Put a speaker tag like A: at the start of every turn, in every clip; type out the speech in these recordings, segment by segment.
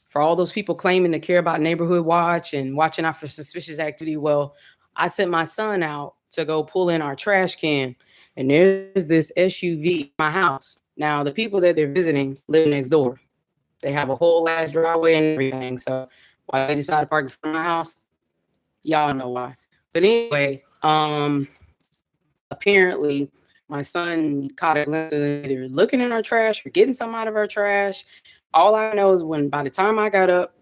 A: For all those people claiming to care about neighborhood watch and watching out for suspicious activity, well, I sent my son out to go pull in our trash can, and there's this SUV in my house. Now, the people that they're visiting live next door. They have a whole ass driveway and everything. So why they decided to park in front of my house, y'all know why. But anyway, apparently my son caught a glimpse of them either looking in our trash or getting some out of our trash. All I know is when by the time I got up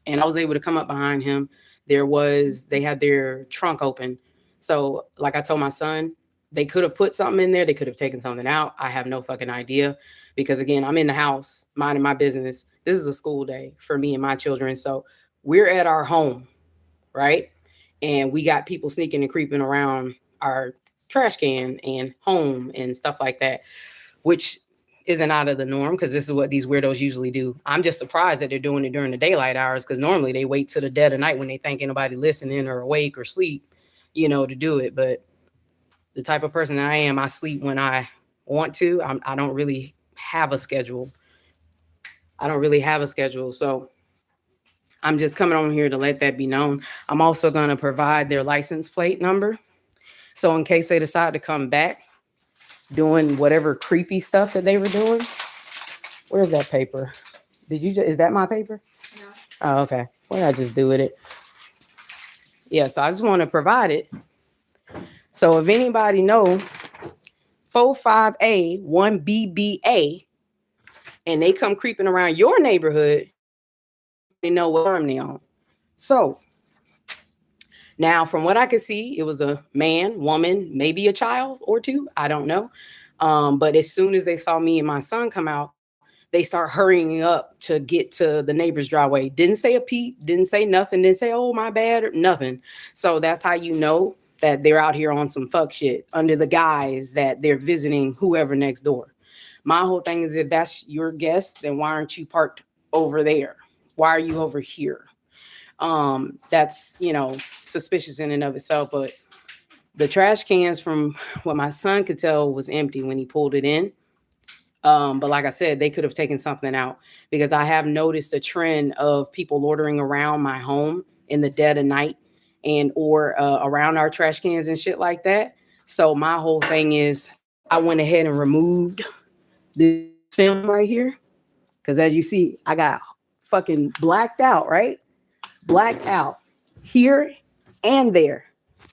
A: and I was able to come up behind him, they had their trunk open. So like I told my son, they could have put something in there, they could have taken something out. I have no fucking idea because again, I'm in the house minding my business. This is a school day for me and my children. So we're at our home, right? And we got people sneaking and creeping around our trash can and home and stuff like that, which isn't out of the norm because this is what these weirdos usually do. I'm just surprised that they're doing it during the daylight hours because normally they wait till the dead of night when they think ain't nobody listening or awake or sleep, to do it. But the type of person that I am, I sleep when I want to. I don't really have a schedule. I don't really have a schedule. So I'm just coming on here to let that be known. I'm also going to provide their license plate number. So in case they decide to come back doing whatever creepy stuff that they were doing, where's that paper? Is that my paper? No. Oh, okay. What did I just do with it? Yeah, so I just want to provide it. So if anybody know 45A 1BBA and they come creeping around your neighborhood, they know what farm they on. So now, from what I could see, it was a man, woman, maybe a child or two. I don't know. But as soon as they saw me and my son come out, they start hurrying up to get to the neighbor's driveway. Didn't say a peep, didn't say nothing, didn't say, oh, my bad, or nothing. So that's how you know that they're out here on some fuck shit under the guise that they're visiting whoever next door. My whole thing is if that's your guest, then why aren't you parked over there? Why are you over here? That's suspicious in and of itself. But the trash cans, from what my son could tell, was empty when he pulled it in. But like I said, they could have taken something out because I have noticed a trend of people loitering around my home in the dead of night and or around our trash cans and shit like that. So my whole thing is I went ahead and removed this film right here because as you see, I got fucking blacked out, right? Blacked out here and there,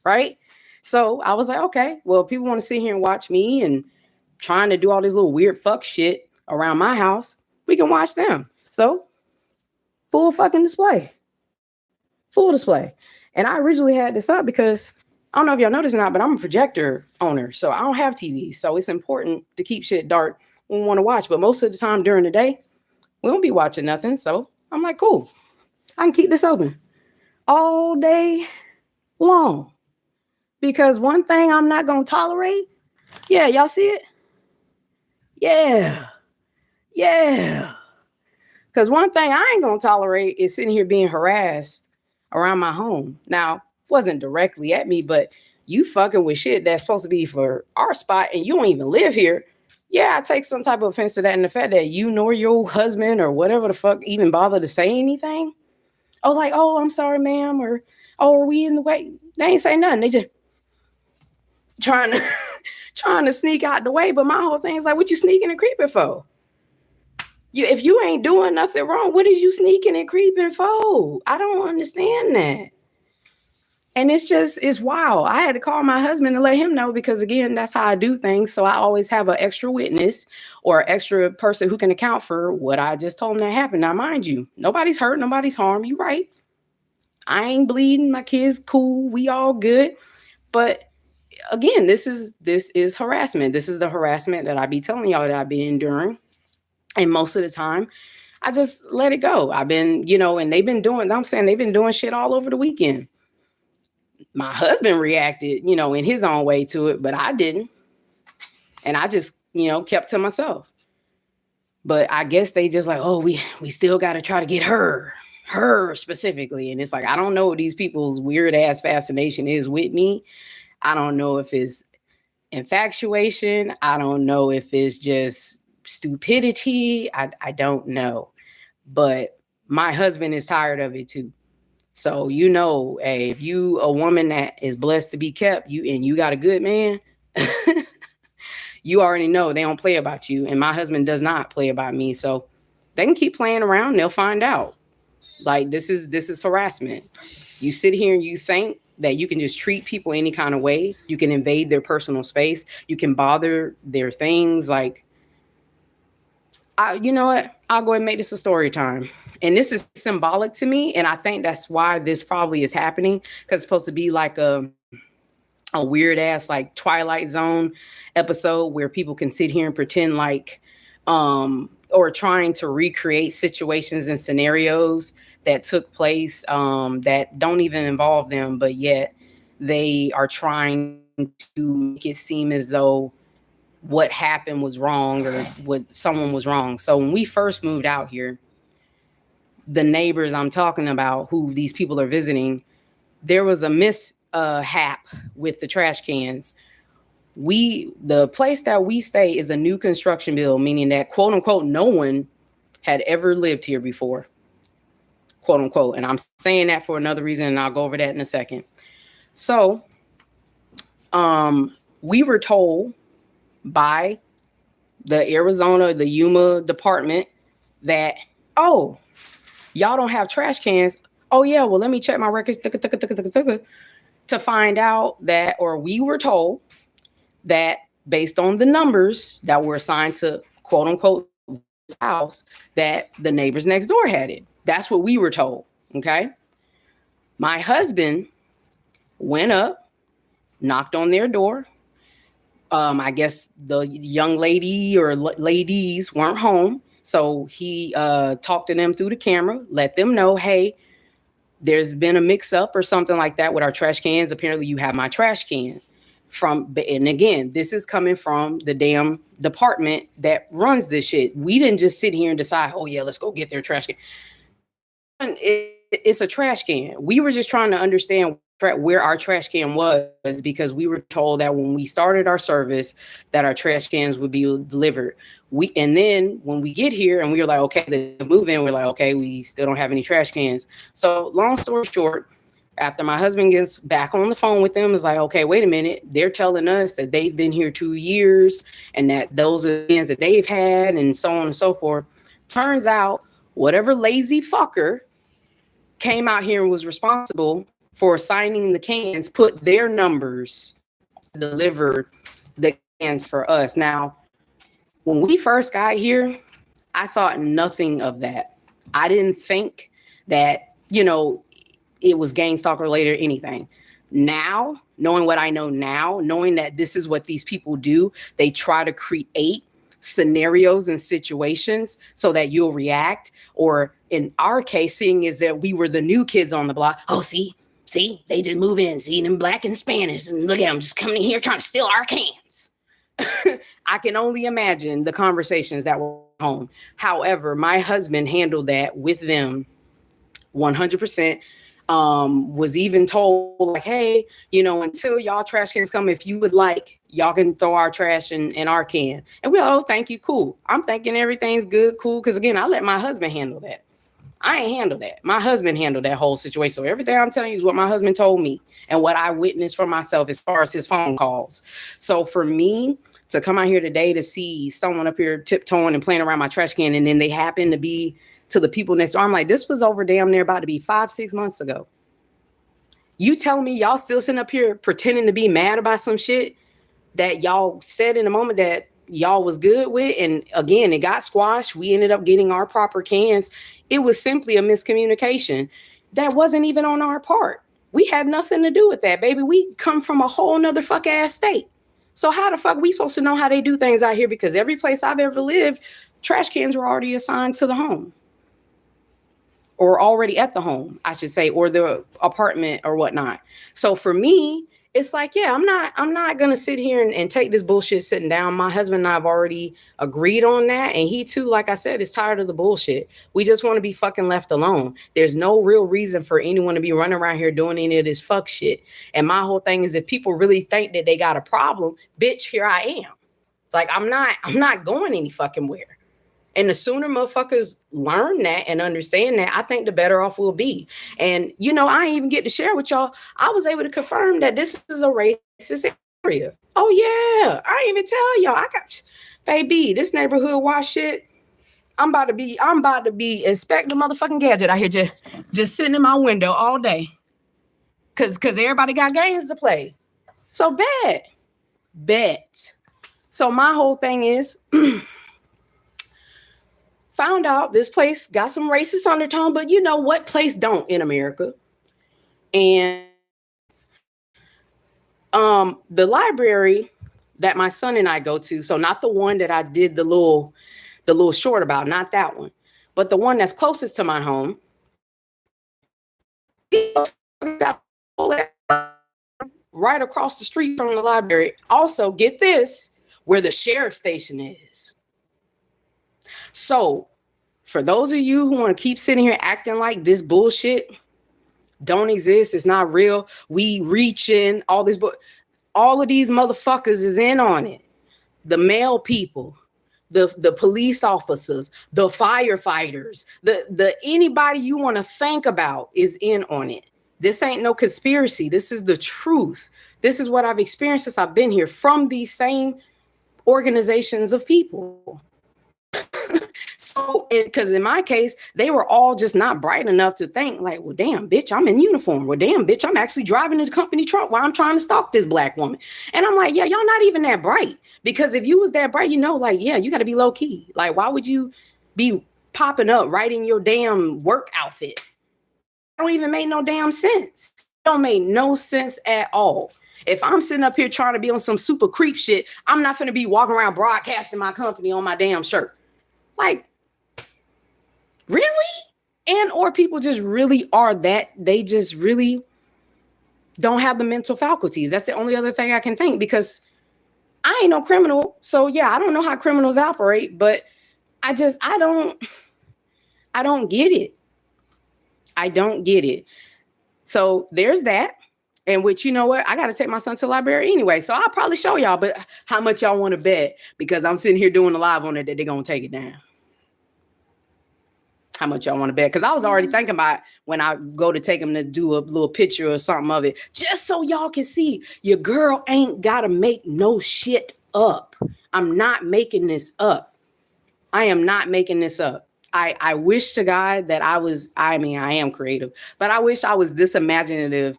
A: right? So I was like, okay, well, people want to sit here and watch me and trying to do all this little weird fuck shit around my house, we can watch them. So full fucking display. Full display. And I originally had this up because I don't know if y'all noticed or not, but I'm a projector owner. So I don't have TV. So it's important to keep shit dark when we want to watch. But most of the time during the day, we won't be watching nothing. So I'm like, cool. I can keep this open all day long. Because one thing I'm not going to tolerate, yeah, y'all see it? Yeah. Yeah. Because one thing I ain't going to tolerate is sitting here being harassed around my home. Now, it wasn't directly at me, but you fucking with shit that's supposed to be for our spot and you don't even live here. Yeah, I take some type of offense to that and the fact that you nor your husband or whatever the fuck even bother to say anything. Oh, like, oh, I'm sorry, ma'am, or oh, are we in the way? They ain't say nothing. They just trying to trying to sneak out the way. But my whole thing is like, what you sneaking and creeping for? If you ain't doing nothing wrong, what is you sneaking and creeping for? I don't understand that. And it's wild. I had to call my husband to let him know because again, that's how I do things. So I always have an extra witness or extra person who can account for what I just told him that happened. Now, mind you, nobody's hurt, nobody's harmed. You right. I ain't bleeding. My kids cool. We all good. But again, this is harassment. This is the harassment that I be telling y'all that I've been enduring. And most of the time, I just let it go. I've been, and they've been doing shit all over the weekend. My husband reacted, in his own way to it, but I didn't. And I just, kept to myself. But I guess they just like, oh, we still got to try to get her specifically. And it's like, I don't know what these people's weird ass fascination is with me. I don't know if it's infatuation. I don't know if it's just stupidity. I don't know. But my husband is tired of it too. So you know, hey, if you a woman that is blessed to be kept, you got a good man, you already know they don't play about you. And my husband does not play about me. So they can keep playing around, they'll find out. Like this is harassment. You sit here and you think that you can just treat people any kind of way. You can invade their personal space. You can bother their things. Like, you know what? I'll go ahead and make this a story time. And this is symbolic to me. And I think that's why this probably is happening, because it's supposed to be like a weird ass like Twilight Zone episode where people can sit here and pretend like or trying to recreate situations and scenarios that took place that don't even involve them, but yet they are trying to make it seem as though what happened was wrong or what someone was wrong. So when we first moved out here, the neighbors I'm talking about who these people are visiting, there was a mishap with the trash cans. The place that we stay is a new construction build, meaning that quote unquote no one had ever lived here before, quote unquote. And I'm saying that for another reason, and I'll go over that in a second. So we were told by the Yuma department that, oh, y'all don't have trash cans. Oh yeah, well, let me check my records to find out that, or we were told that based on the numbers that were assigned to quote unquote house, that the neighbors next door had it. That's what we were told. Okay. My husband went up, knocked on their door. I guess the young lady or ladies weren't home. So he talked to them through the camera, let them know, hey, there's been a mix up or something like that with our trash cans. Apparently you have my trash can. And again, this is coming from the damn department that runs this shit. We didn't just sit here and decide, oh yeah, let's go get their trash can. It's a trash can. We were just trying to understand where our trash can was, because we were told that when we started our service that our trash cans would be delivered. And then when we get here and we were like, okay, the move in, we're like, okay, we still don't have any trash cans. So long story short, after my husband gets back on the phone with them, is like, okay, wait a minute. They're telling us that they've been here 2 years and that those are the cans that they've had and so on and so forth. Turns out whatever lazy fucker came out here and was responsible for assigning the cans put their numbers to deliver the cans for us. Now, when we first got here, I thought nothing of that. I didn't think that, it was gang stalk related or anything. Now, knowing what I know now, knowing that this is what these people do, they try to create scenarios and situations so that you'll react. Or in our case, seeing is that we were the new kids on the block. Oh, see, they just move in. See them black and Spanish, and look at them just coming in here trying to steal our cans. I can only imagine the conversations that were home. However, my husband handled that with them 100%. Was even told like, hey, until y'all trash cans come, if you would like, y'all can throw our trash in our can. And we're like, oh, thank you, cool. I'm thinking everything's good, cool. Because again, I let my husband handle that. I ain't handle that. My husband handled that whole situation. So everything I'm telling you is what my husband told me and what I witnessed for myself as far as his phone calls. So for me to come out here today to see someone up here tiptoeing and playing around my trash can, and then they happen to be to the people next door, I'm like, this was over damn near about to be 5-6 months ago. You telling me y'all still sitting up here pretending to be mad about some shit that y'all said in a moment that y'all was good with, and again, it got squashed. We ended up getting our proper cans. It was simply a miscommunication that wasn't even on our part. We had nothing to do with that, baby. We come from a whole nother fuck ass state. So how the fuck we supposed to know how they do things out here? Because every place I've ever lived, trash cans were already assigned to the home. Or already at the home, I should say, or the apartment or whatnot. So for me, it's like, yeah, I'm not gonna sit here and take this bullshit sitting down. My husband and I have already agreed on that. And he too, like I said, is tired of the bullshit. We just want to be fucking left alone. There's no real reason for anyone to be running around here doing any of this fuck shit. And my whole thing is, if people really think that they got a problem, bitch, here I am. Like, I'm not going any fucking where. And the sooner motherfuckers learn that and understand that, I think the better off we'll be. And, I ain't even get to share with y'all. I was able to confirm that this is a racist area. Oh, yeah. I ain't even tell y'all. Baby, this neighborhood watch shit. I'm about to be inspecting motherfucking Gadget out here just sitting in my window all day. Cause everybody got games to play. So bet. So my whole thing is found out this place got some racist undertone, but you know what place don't in America? And the library that my son and I go to, so not the one that I did the little short about, not that one, but the one that's closest to my home. Right across the street from the library. Also, get this, where the sheriff's station is. So, for those of you who want to keep sitting here acting like this bullshit don't exist, it's not real, we reaching all this, but all of these motherfuckers is in on it. The male people, the police officers, the firefighters, the anybody you want to think about is in on it. This ain't no conspiracy. This is the truth. This is what I've experienced since I've been here from these same organizations of people. So, because in my case, they were all just not bright enough to think like, well, damn, bitch, I'm in uniform. Well, damn, bitch, I'm actually driving the company truck while I'm trying to stalk this black woman. And I'm like, yeah, y'all not even that bright. Because if you was that bright, like, yeah, you got to be low key. Like, why would you be popping up right in your damn work outfit? Don't even make no damn sense. It don't make no sense at all. If I'm sitting up here trying to be on some super creep shit, I'm not going to be walking around broadcasting my company on my damn shirt. Like, really? And or people just really are that. They just really don't have the mental faculties. That's the only other thing I can think, because I ain't no criminal. So yeah, I don't know how criminals operate, but I don't get it. I don't get it. So there's that. And which, you know what? I got to take my son to the library anyway. So I'll probably show y'all, but how much y'all want to bet? Because I'm sitting here doing a live on it that they're going to take it down. How much y'all want to bet? Because I was already thinking about when I go to take them to do a little picture or something of it, just so y'all can see your girl ain't got to make no shit up. I'm not making this up. I am not making this up. I wish to God that I am creative, but I wish I was this imaginative.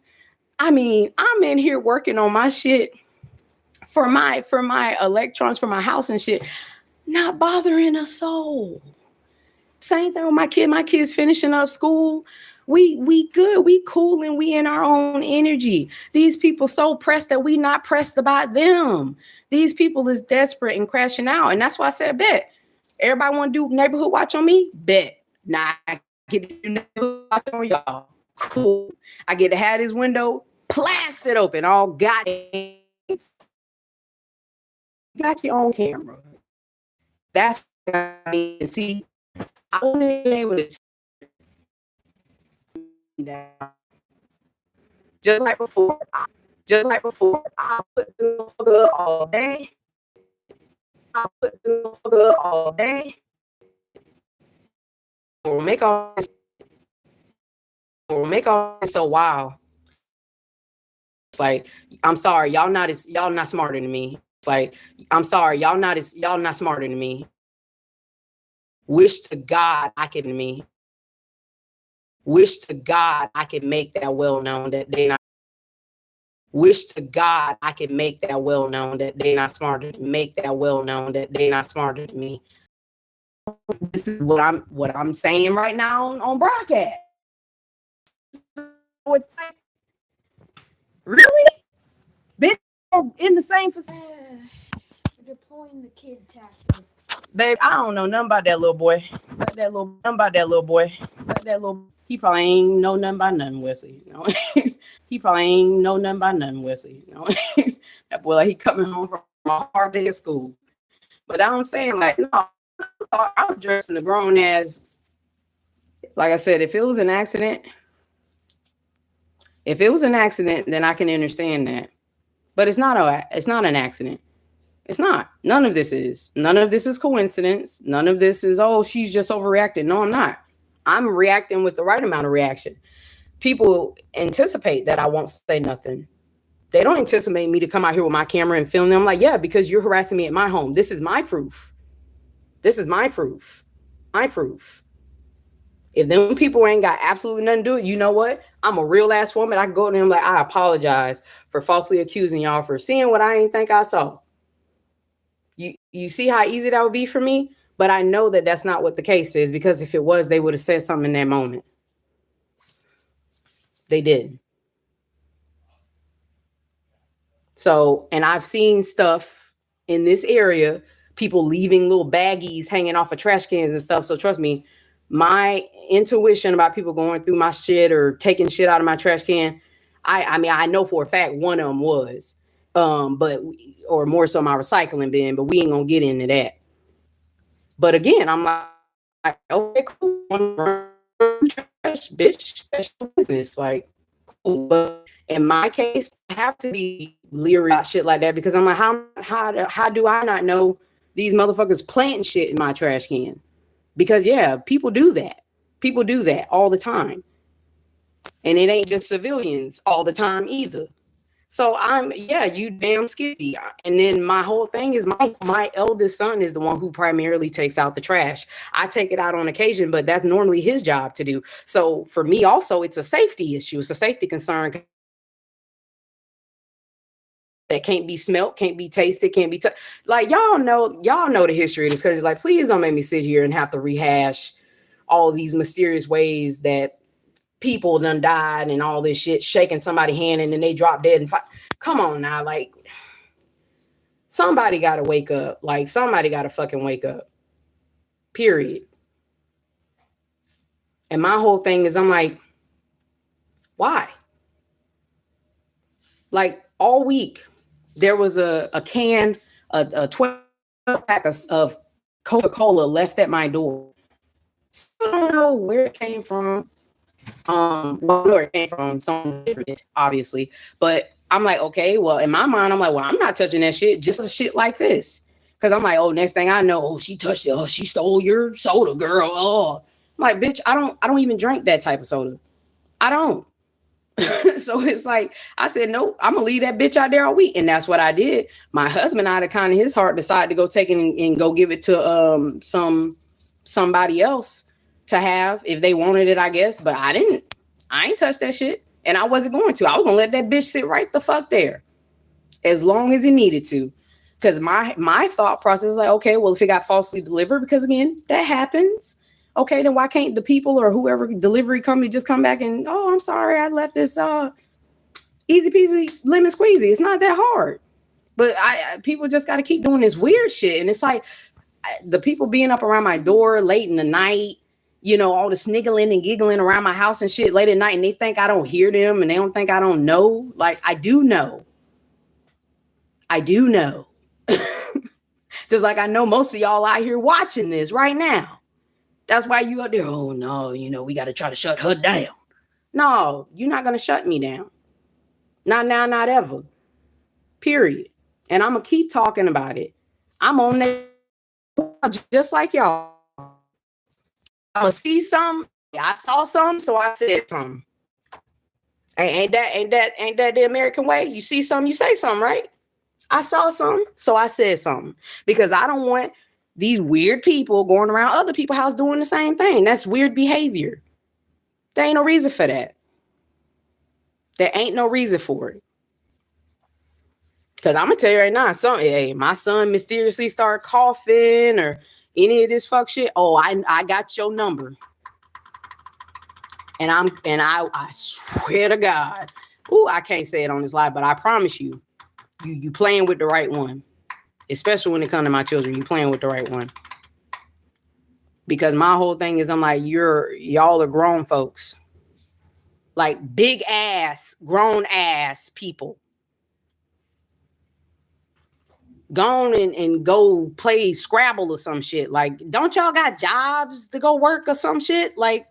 A: I'm in here working on my shit for my electrons for my house and shit, not bothering a soul. Same thing with my kid. My kid's finishing up school. We good. We cool, and we in our own energy. These people so pressed that we not pressed about them. These people is desperate and crashing out, and that's why I said bet. Everybody want to do neighborhood watch on me? Bet. Nah, I get to do neighborhood watch on y'all. Cool. I get to have this window plastered open. All got it. You got your own camera. That's what I mean. See, I wasn't able to down. Just like before, I put the motherfucker up all day. We'll make all this so wild. It's like, I'm sorry, y'all not smarter than me. It's like, I'm sorry, y'all not smarter than me. Wish to God I could make that well known that they not. Wish to God I could make that well known that they not smarter. Make that well known that they not smarter than me. This is what I'm saying right now on broadcast. Really? Bitch, in the same facility.
B: Deploying the kid task.
A: Babe, I don't know nothing about that little boy. He probably ain't know nothing about nothing, Wesley. You know? He probably ain't know nothing about nothing, Wesley. You know? That boy, like, he coming home from a hard day at school. But I'm saying, like, no, I was dressing the grown ass. Like I said, if it was an accident, then I can understand that. But it's not an accident. It's not. None of this is. None of this is coincidence. None of this is, oh, she's just overreacting. No, I'm not. I'm reacting with the right amount of reaction. People anticipate that I won't say nothing. They don't anticipate me to come out here with my camera and film them. I'm like, yeah, because you're harassing me at my home. This is my proof. This is my proof. My proof. If them people ain't got absolutely nothing to do it, you know what? I'm a real ass woman. I can go to them like, I apologize for falsely accusing y'all for seeing what I ain't think I saw. You see how easy that would be for me? But I know that that's not what the case is, because if it was, they would have said something in that moment. They didn't. So, and I've seen stuff in this area, people leaving little baggies hanging off of trash cans and stuff. So trust me, my intuition about people going through my shit or taking shit out of my trash can, I mean, I know for a fact one of them was, but or more so my recycling bin, but we ain't gonna get into that. But again, I'm like, okay, cool, trash, bitch, that's your business, like, cool. But in my case, I have to be leery about shit like that, because I'm like, how do I not know these motherfuckers planting shit in my trash can? Because yeah, people do that. People do that all the time. And it ain't just civilians all the time either. So you damn skippy. And then my whole thing is my eldest son is the one who primarily takes out the trash. I take it out on occasion, but that's normally his job to do. So for me also, it's a safety issue. It's a safety concern that can't be smelt, can't be tasted, can't be like, y'all know the history of this country. Like, please don't make me sit here and have to rehash all these mysterious ways that people done died and all this shit, shaking somebody's hand and then they drop dead and come on now, like, somebody gotta wake up. Like, somebody gotta fucking wake up. Period. And my whole thing is, I'm like, why? Like, all week there was a can, a 12 pack of Coca-Cola left at my door. I don't know where it came from. Where it came from, some obviously, but I'm like, okay, well, in my mind, I'm like, well, I'm not touching that shit, just a shit like this, because I'm like, oh, next thing I know, oh, she touched it, oh, she stole your soda, girl. Oh, I'm like, bitch, I don't even drink that type of soda. I don't. So it's like, I said, nope, I'm gonna leave that bitch out there all week. And that's what I did. My husband, out of kind of his heart, decided to go take it and go give it to somebody else to have if they wanted it, I guess. But I ain't touched that shit. And I wasn't going to. I was gonna let that bitch sit right the fuck there as long as it needed to. Because my thought process is like, okay, well, if it got falsely delivered, because again, that happens. Okay, then why can't the people or whoever delivery company just come back and, oh, I'm sorry, I left this easy peasy lemon squeezy. It's not that hard. But people just got to keep doing this weird shit. And it's like, the people being up around my door late in the night, you know, all the sniggling and giggling around my house and shit late at night, and they think I don't hear them and they don't think I don't know. Like, I do know. I do know. Just like I know most of y'all out here watching this right now. That's why you out there, oh no, you know, we got to try to shut her down. No, you're not going to shut me down. Not now, not ever. Period. And I'm going to keep talking about it. I'm on that just like y'all. I'm going to see something. I saw something, so I said something. Ain't that the American way? You see something, you say something, right? I saw something, so I said something. Because I don't want these weird people going around other people's house doing the same thing. That's weird behavior. There ain't no reason for that. There ain't no reason for it. Because I'm going to tell you right now, hey, my son mysteriously started coughing or any of this fuck shit. Oh, I got your number. And I swear to God, I can't say it on this live, but I promise you, you playing with the right one. Especially when it comes to my children, you playing with the right one. Because my whole thing is, I'm like, y'all are grown folks. Like big ass, grown ass people. Go on and go play Scrabble or some shit. Like, don't y'all got jobs to go work or some shit? Like,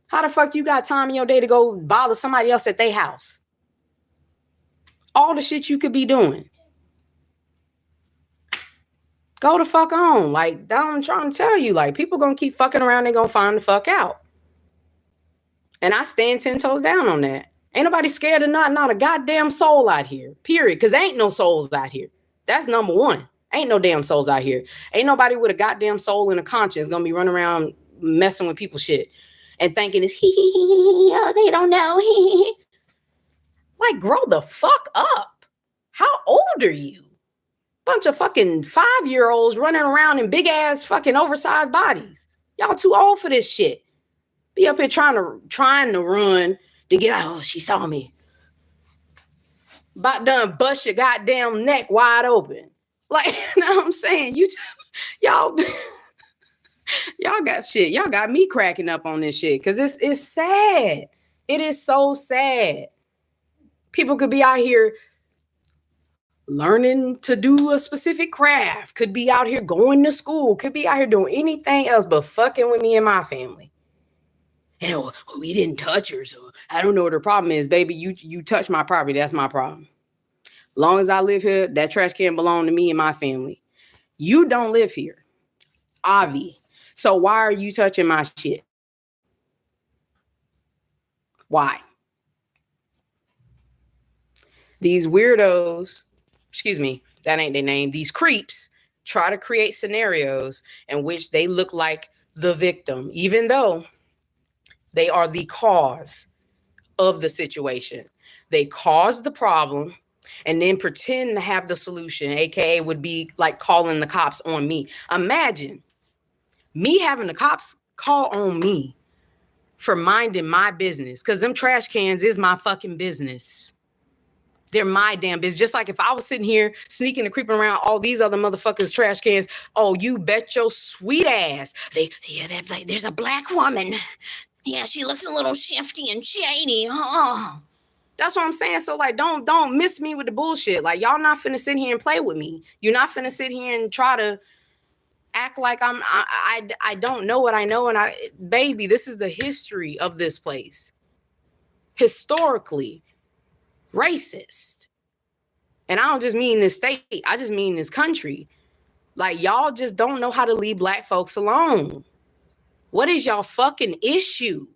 A: how the fuck you got time in your day to go bother somebody else at their house? All the shit you could be doing. Go the fuck on. Like, I'm trying to tell you, like, people gonna keep fucking around, they gonna find the fuck out. And I stand 10 toes down on that. Ain't nobody scared of not a goddamn soul out here, period. Because ain't no souls out here. That's number one. Ain't no damn souls out here. Ain't nobody with a goddamn soul and a conscience gonna be running around messing with people's shit and thinking it's oh, they don't know. Like, grow the fuck up. How old are you? Bunch of fucking 5-year-olds running around in big ass fucking oversized bodies. Y'all too old for this shit. Be up here trying to run to get out. Oh, she saw me. About done bust your goddamn neck wide open. Like, you know what I'm saying? Y'all got shit. Y'all got me cracking up on this shit because it's sad. It is so sad. People could be out here learning to do a specific craft, could be out here going to school, could be out here doing anything else but fucking with me and my family. And we didn't touch her, so I don't know what her problem is. Baby, you touch my property, that's my problem. Long as I live here, that trash can belong to me and my family. You don't live here, Avi. So why are you touching my shit? Why? These weirdos, excuse me, that ain't their name. These creeps try to create scenarios in which they look like the victim, even though they are the cause of the situation. They caused the problem and then pretend to have the solution, aka would be like calling the cops on me. Imagine me having the cops call on me for minding my business, because them trash cans is my fucking business. They're my damn business. Just like if I was sitting here sneaking and creeping around all these other motherfuckers' trash cans, oh, you bet your sweet ass. There's a black woman. Yeah, she looks a little shifty and shady. Oh. That's what I'm saying. So, like, don't miss me with the bullshit. Like, y'all not finna sit here and play with me. You're not finna sit here and try to act like I don't know what I know. And baby, this is the history of this place. Historically racist. And I don't just mean this state. I just mean this country. Like, y'all just don't know how to leave black folks alone. What is y'all fucking issue?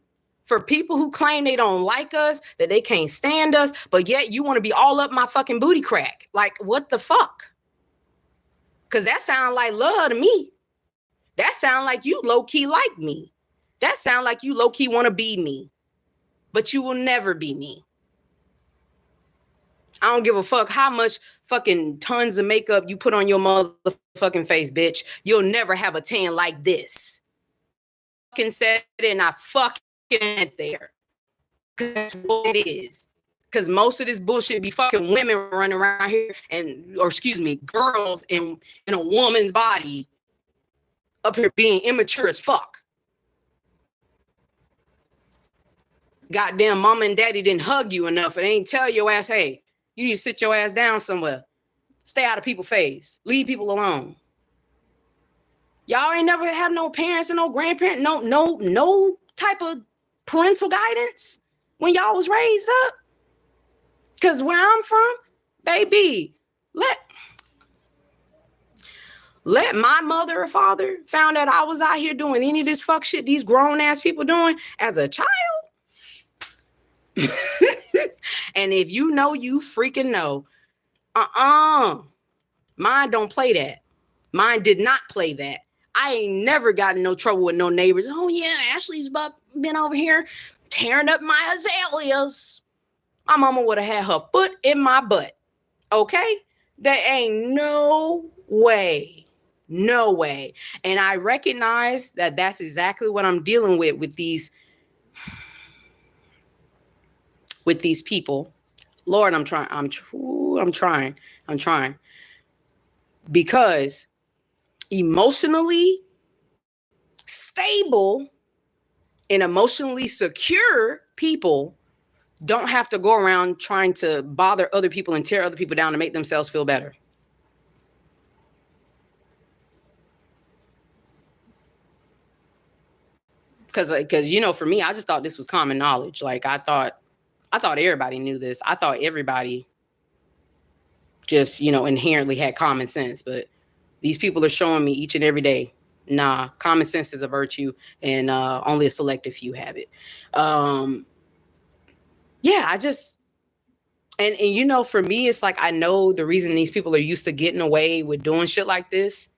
A: For people who claim they don't like us, that they can't stand us, but yet you want to be all up my fucking booty crack. Like, what the fuck? Because that sounds like love to me. That sounds like you low-key like me. That sounds like you low-key want to be me. But you will never be me. I don't give a fuck how much fucking tons of makeup you put on your motherfucking face, bitch. You'll never have a tan like this. Fucking said it and I fucking went there. Cause that's what it is. Cause most of this bullshit be fucking women running around here girls in a woman's body up here being immature as fuck. Goddamn mama and daddy didn't hug you enough and ain't tell your ass, hey, you need to sit your ass down somewhere. Stay out of people's face. Leave people alone. Y'all ain't never had no parents and no grandparents, no type of parental guidance when y'all was raised up. Cause where I'm from, baby, let my mother or father found out I was out here doing any of this fuck shit these grown ass people doing as a child. And if you know, you freaking know. Mine don't play that. Mine did not play that. I ain't never got in no trouble with no neighbors. Oh yeah, Ashley's been over here tearing up my azaleas. My mama would have had her foot in my butt. Okay? There ain't no way. No way. And I recognize that that's exactly what I'm dealing with these people. Lord, I'm trying. Because emotionally stable and emotionally secure people don't have to go around trying to bother other people and tear other people down to make themselves feel better. Because you know, for me, I just thought this was common knowledge. Like I thought everybody knew this. I thought everybody just, you know, inherently had common sense. But These people are showing me each and every day, nah, common sense is a virtue, and only a selective few have it. Yeah, I just, and you know, for me, it's like, I know the reason these people are used to getting away with doing shit like this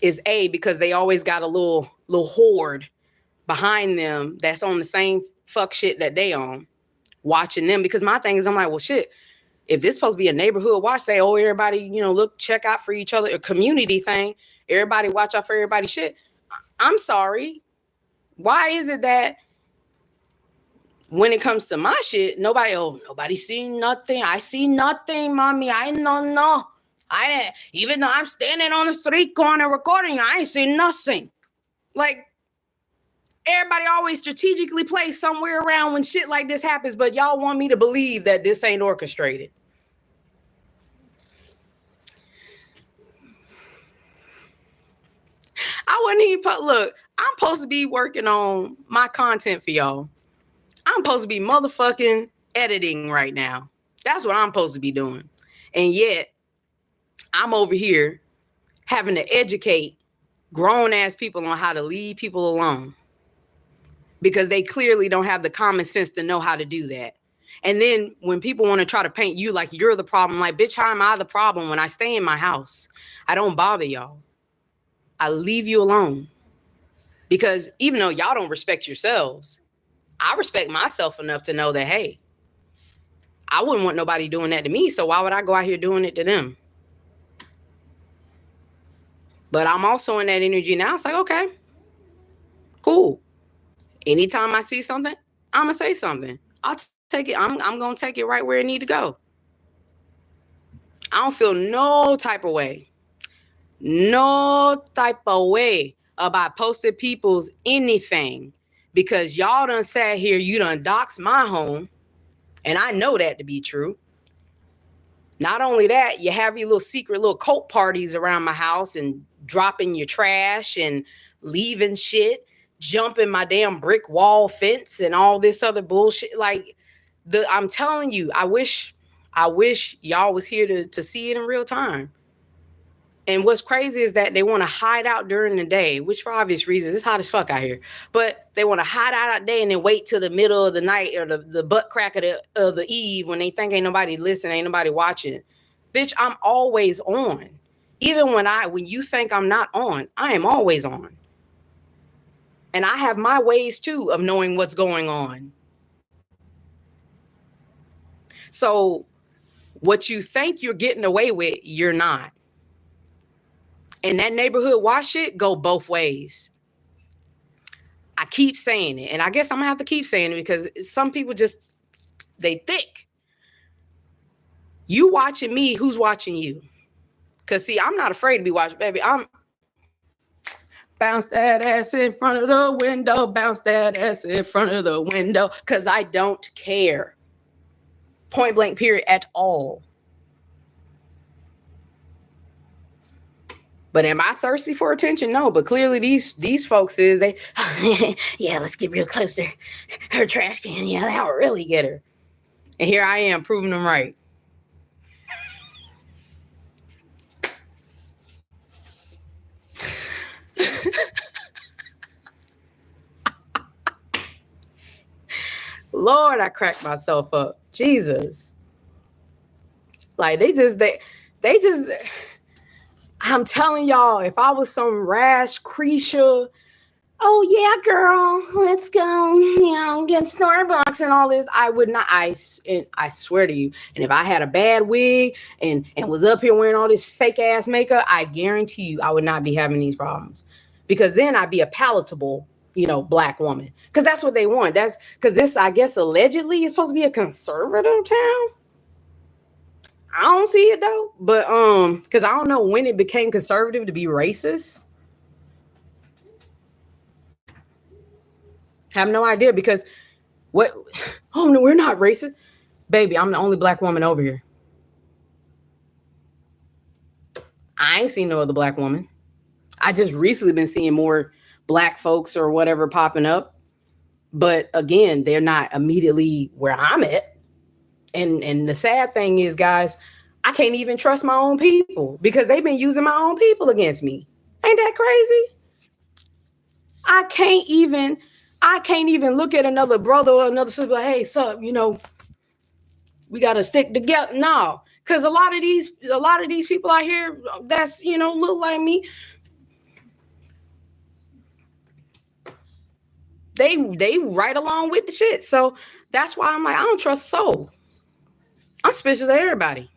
A: is because they always got a little horde behind them that's on the same fuck shit that they on, watching them. Because my thing is, I'm like, well, shit, if this supposed to be a neighborhood watch, say, oh, everybody, you know, look, check out for each other, a community thing, everybody watch out for everybody shit. I'm sorry. Why is it that when it comes to my shit, nobody seen nothing. I see nothing, mommy. I don't know. Even though I'm standing on the street corner recording, I ain't seen nothing. Like, everybody always strategically plays somewhere around when shit like this happens, but y'all want me to believe that this ain't orchestrated. I wouldn't even look, I'm supposed to be working on my content for y'all. I'm supposed to be motherfucking editing right now. That's what I'm supposed to be doing. And yet, I'm over here having to educate grown ass people on how to leave people alone, because they clearly don't have the common sense to know how to do that. And then when people want to try to paint you like you're the problem, like, bitch, how am I the problem when I stay in my house? I don't bother y'all. I leave you alone. Because even though y'all don't respect yourselves, I respect myself enough to know that, hey, I wouldn't want nobody doing that to me, so why would I go out here doing it to them? But I'm also in that energy now. It's like, okay, cool. Anytime I see something, I'm going to say something. I'll take it. I'm going to take it right where it need to go. I don't feel no type of way. No type of way about posted people's anything, because y'all done sat here, you done doxed my home, and I know that to be true. Not only that, you have your little secret little cult parties around my house and dropping your trash and leaving shit, jumping my damn brick wall fence and all this other bullshit. Like, I'm telling you, I wish y'all was here to see it in real time. And what's crazy is that they want to hide out during the day, which for obvious reasons, it's hot as fuck out here. But they want to hide out at day and then wait till the middle of the night or the butt crack of the eve when they think ain't nobody listening, ain't nobody watching. Bitch, I'm always on. Even when you think I'm not on, I am always on. And I have my ways too of knowing what's going on. So what you think you're getting away with, you're not. And that neighborhood watch shit go both ways. I keep saying it. And I guess I'm going to have to keep saying it because some people just, they thick. You watching me, who's watching you? Because, see, I'm not afraid to be watching, baby. I'm bounce that ass in front of the window, bounce that ass in front of the window, because I don't care. Point blank period at all. But am I thirsty for attention? No, but clearly these folks is, they, yeah, let's get real close to her trash can. Yeah, that will really get her. And here I am proving them right. Lord, I cracked myself up. Jesus. Like, they just, I'm telling y'all, if I was some rash creature, oh yeah, girl, let's go, get Starbucks and all this, I would not, I swear to you. And if I had a bad wig and was up here wearing all this fake ass makeup, I guarantee you I would not be having these problems, because then I'd be a palatable, black woman. Because that's what they want. That's because this, I guess, allegedly is supposed to be a conservative town. I don't see it though, but because I don't know when it became conservative to be racist. Have no idea, because what? Oh no, we're not racist, baby. I'm the only black woman over here. I ain't seen no other black woman. I just recently been seeing more black folks or whatever popping up, but again, they're not immediately where I'm at. And the sad thing is, guys, I can't even trust my own people because they've been using my own people against me. Ain't that crazy? I can't even look at another brother or another sister like, hey, sup, we gotta stick together. No, because a lot of these people out here that's look like me, they right along with the shit. So that's why I'm like, I don't trust a soul. I'm suspicious of everybody.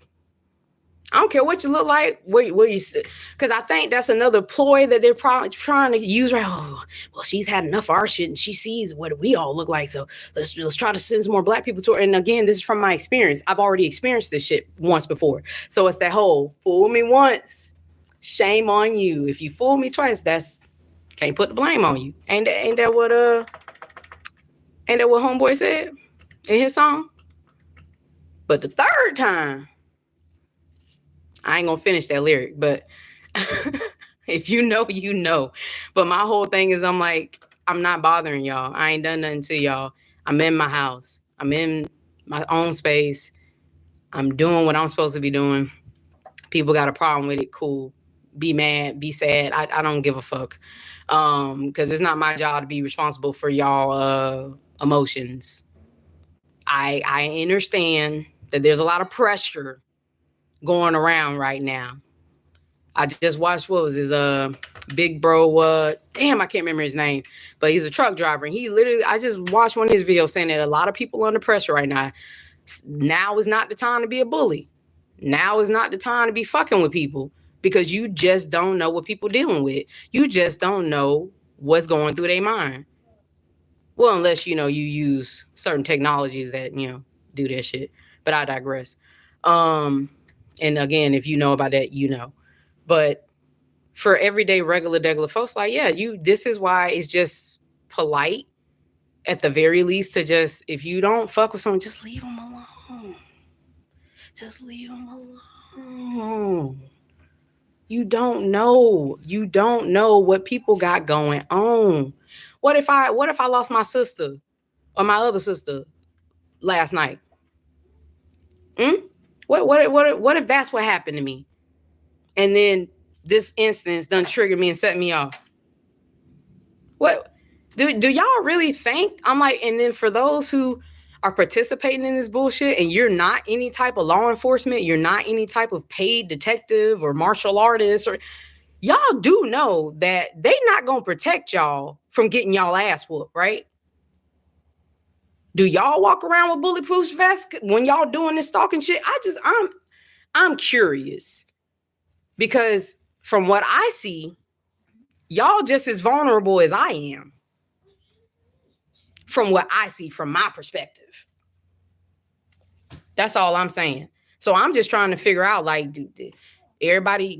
A: I don't care what you look like, where you sit. Because I think that's another ploy that they're probably trying to use, right? Oh, well, she's had enough of our shit and she sees what we all look like. So let's try to send some more black people to her. And again, this is from my experience. I've already experienced this shit once before. So it's that whole fool me once, shame on you. If you fool me twice, can't put the blame on you. Ain't that what Homeboy said in his song? But the third time, I ain't gonna finish that lyric, but if you know, you know. But my whole thing is I'm like, I'm not bothering y'all. I ain't done nothing to y'all. I'm in my house. I'm in my own space. I'm doing what I'm supposed to be doing. People got a problem with it, cool. Be mad, be sad. I don't give a fuck. Because it's not my job to be responsible for y'all emotions. I understand that there's a lot of pressure going around right now. I just watched, what was his big bro, damn, I can't remember his name, but he's a truck driver. And I just watched one of his videos saying that a lot of people are under pressure right now. Now is not the time to be a bully. Now is not the time to be fucking with people because you just don't know what people dealing with. You just don't know what's going through their mind. Well, unless, you use certain technologies that, do that shit. But I digress. And again, if you know about that, But for everyday regular folks, like, yeah, this is why it's just polite at the very least to just, if you don't fuck with someone, just leave them alone. Just leave them alone. You don't know what people got going on. What if I lost my sister or my other sister last night? What if that's what happened to me? And then this instance done triggered me and set me off. What do y'all really think? I'm like, and then for those who are participating in this bullshit and you're not any type of law enforcement, you're not any type of paid detective or martial artist, or y'all do know that they not gonna protect y'all from getting y'all ass whooped, right? Do y'all walk around with bulletproof vests when y'all doing this stalking shit? I'm curious because from what I see, y'all just as vulnerable as I am. From what I see, from my perspective. That's all I'm saying. So I'm just trying to figure out, like, everybody,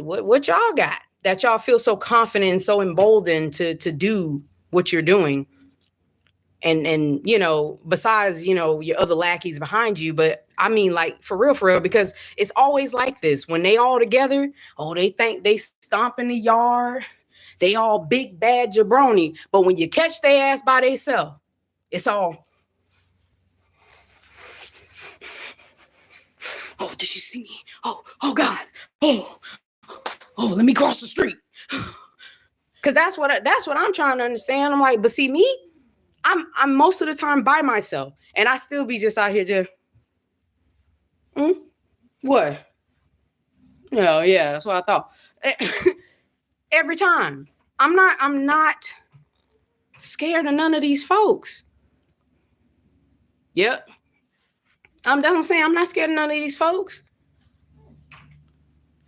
A: what y'all got that y'all feel so confident and so emboldened to do what you're doing. And besides, your other lackeys behind you, but I mean, like, for real, because it's always like this when they all together. Oh, they think they stomp in the yard. They all big bad jabroni. But when you catch their ass by themselves, it's all, oh, did she see me? Oh God. Oh, let me cross the street. Cause that's what I'm trying to understand. I'm like, but see me, I'm most of the time by myself, and I still be just out here just, what? Yeah, that's what I thought. Every time. I'm not scared of none of these folks. Yep. That's what I'm saying. I'm not scared of none of these folks.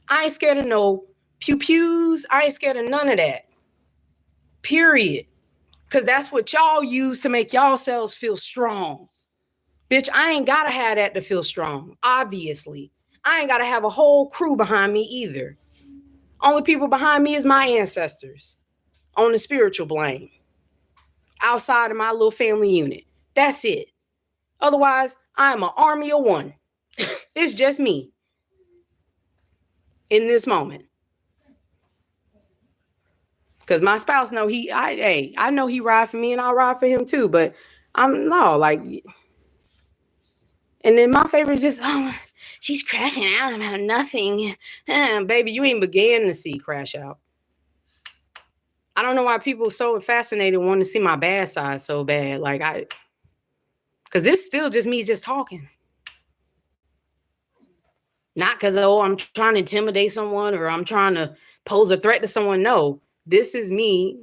A: I ain't scared of no pew-pews. I ain't scared of none of that. Period. Because that's what y'all use to make y'allselves feel strong. Bitch, I ain't got to have that to feel strong, obviously. I ain't got to have a whole crew behind me either. Only people behind me is my ancestors on the spiritual plane, outside of my little family unit. That's it. Otherwise, I am an army of one. It's just me in this moment. Because my spouse know I know he ride for me and I'll ride for him too. But and then my favorite is just, oh, she's crashing out about nothing. Baby, you ain't began to see crash out. I don't know why people are so fascinated wanting to see my bad side so bad. Because this still just me just talking. Not because, I'm trying to intimidate someone or I'm trying to pose a threat to someone. No, this is me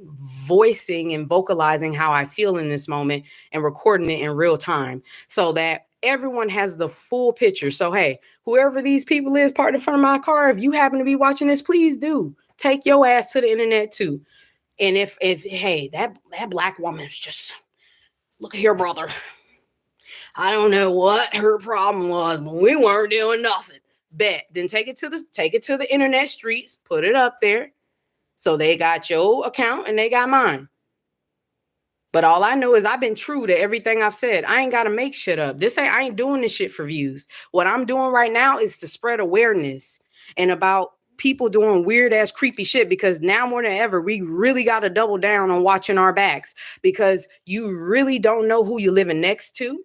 A: voicing and vocalizing how I feel in this moment and recording it in real time so that everyone has the full picture. So, hey, whoever these people is parked in front of my car, if you happen to be watching this, please do take your ass to the internet too. And if hey, that black woman's just, look here, brother. I don't know what her problem was, but we weren't doing nothing. Bet. Then take it to the internet streets, put it up there. So they got your account and they got mine. But all I know is I've been true to everything I've said. I ain't got to make shit up. I ain't doing this shit for views. What I'm doing right now is to spread awareness and about people doing weird ass creepy shit, because now more than ever, we really got to double down on watching our backs, because you really don't know who you're living next to.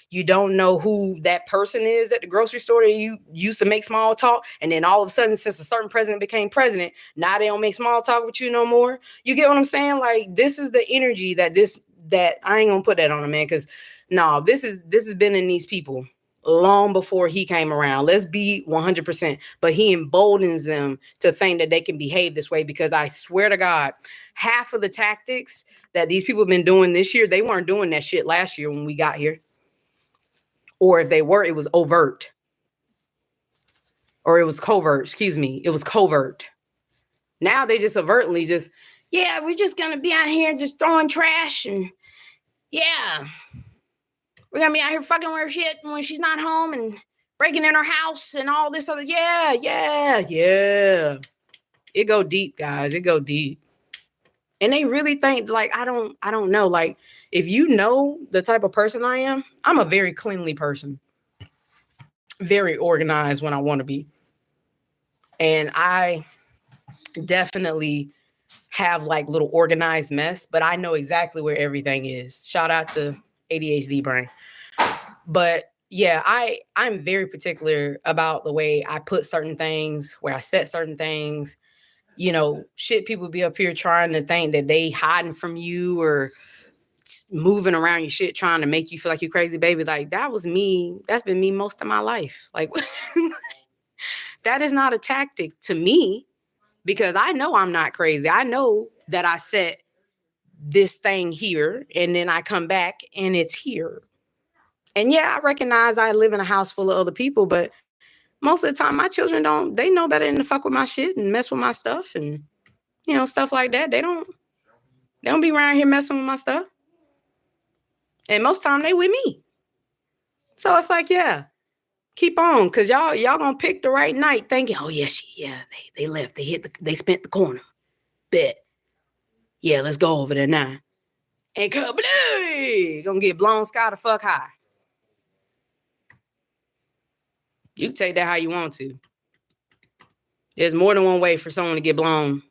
A: You don't know who that person is at the grocery store that you used to make small talk. And then all of a sudden, since a certain president became president, now they don't make small talk with you no more. You get what I'm saying? Like, this is the energy that I ain't gonna put that on a man, because no, this has been in these people long before he came around. Let's be 100%. But he emboldens them to think that they can behave this way, because I swear to God, half of the tactics that these people have been doing this year, they weren't doing that shit last year when we got here. Or if they were, it was overt. Or it was covert, excuse me. It was covert. Now they just overtly just, yeah, we're just going to be out here just throwing trash. And yeah, we're going to be out here fucking with her shit when she's not home and breaking in her house and all this other. Yeah. It go deep, guys. It go deep. And they really think, like, I don't know. Like, if you know the type of person I am, I'm a very cleanly person. Very organized when I want to be. And I definitely have like little organized mess, but I know exactly where everything is. Shout out to ADHD brain. But yeah, I'm very particular about the way I put certain things, where I set certain things. You know, shit, people be up here trying to think that they hiding from you or moving around your shit trying to make you feel like you're crazy, baby. Like, that was me. That's been me most of my life. Like, that is not a tactic to me, because I know I'm not crazy. I know that I set this thing here and then I come back and it's here. And yeah, I recognize I live in a house full of other people, but most of the time, my children they know better than to fuck with my shit and mess with my stuff and, stuff like that. They don't be around here messing with my stuff. And most time they with me. So it's like, yeah, keep on. Cause y'all gonna pick the right night thinking, oh yeah, they left. They spent the corner. Bet. Yeah, let's go over there now. And kablooey, gonna get blown sky the fuck high. You can take that how you want to. There's more than one way for someone to get blown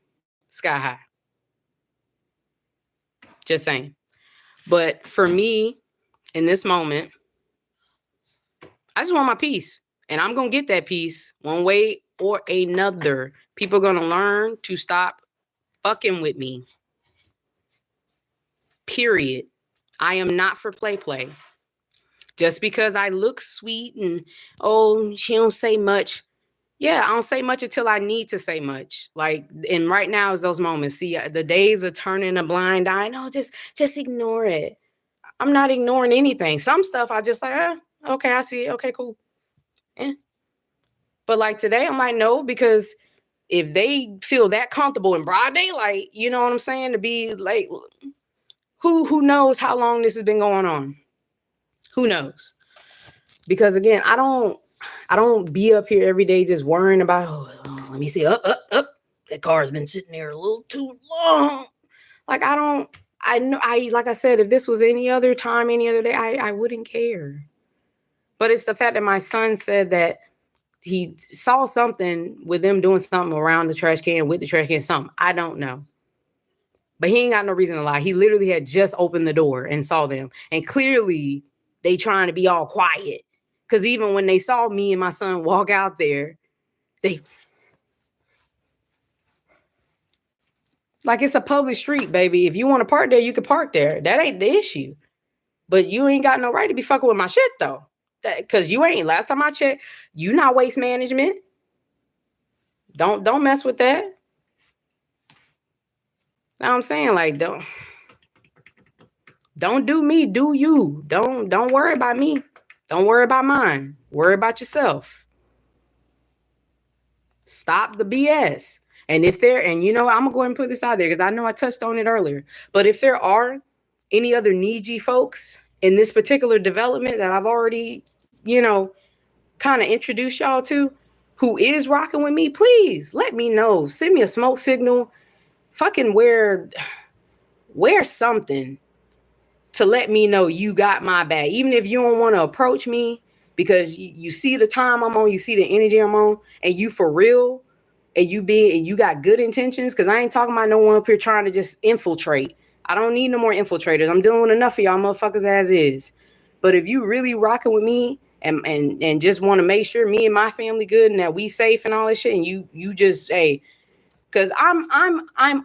A: sky high. Just saying. But for me, in this moment, I just want my peace. And I'm going to get that peace one way or another. People are going to learn to stop fucking with me. Period. I am not for play. Just because I look sweet and, she don't say much. Yeah, I don't say much until I need to say much. Like, and right now is those moments. See, the days of turning a blind eye. No, just ignore it. I'm not ignoring anything. Some stuff I just like, okay, I see it. Okay, cool. But like today, I'm like, no, because if they feel that comfortable in broad daylight, you know what I'm saying? To be like, who knows how long this has been going on? Who knows? Because again, I don't be up here every day just worrying about, let me see, up. That car's been sitting there a little too long. Like, like I said, if this was any other time, any other day, I wouldn't care. But it's the fact that my son said that he saw something with them doing something around the trash can, with the trash can, something. I don't know. But he ain't got no reason to lie. He literally had just opened the door and saw them. And clearly they trying to be all quiet. Because even when they saw me and my son walk out there, they like, it's a public street, baby. If you want to park there, you can park there. That ain't the issue. But you ain't got no right to be fucking with my shit though. Because you ain't. Last time I checked, you not waste management. Don't mess with that. Know what I'm saying? Like, don't do me, do you. Don't worry about me. Don't worry about mine. Worry about yourself. Stop the BS. And if there, and you know, I'm gonna go ahead and put this out there because I know I touched on it earlier. But if there are any other Niji folks in this particular development that I've already, you know, kind of introduced y'all to, who is rocking with me, please let me know. Send me a smoke signal. Fucking wear something to let me know you got my back. Even if you don't want to approach me because you see the time I'm on, you see the energy I'm on, and you for real, and you got good intentions, because I ain't talking about no one up here trying to just infiltrate. I don't need no more infiltrators. I'm dealing with enough of y'all motherfuckers as is. But if you really rocking with me and just want to make sure me and my family good and that we safe and all that shit, and you just, hey, because I'm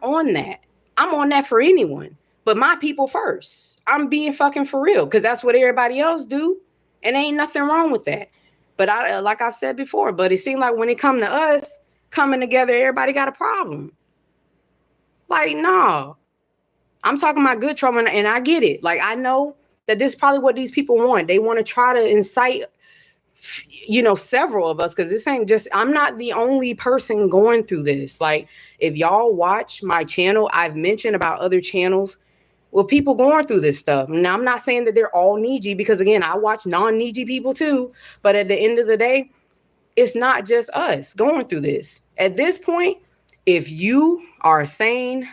A: on that. I'm on that for anyone. But my people first. I'm being fucking for real because that's what everybody else do. And ain't nothing wrong with that. But I, like I've said before, but it seemed like when it come to us coming together, everybody got a problem. Like, no. I'm talking about good trauma, and I get it. Like, I know that this is probably what these people want. They want to try to incite, you know, several of us, because this ain't just, I'm not the only person going through this. Like, if y'all watch my channel, I've mentioned about other channels with people going through this stuff. Now, I'm not saying that they're all Niji, because again, I watch non-Niji people too. But at the end of the day, it's not just us going through this. At this point, if you are a sane,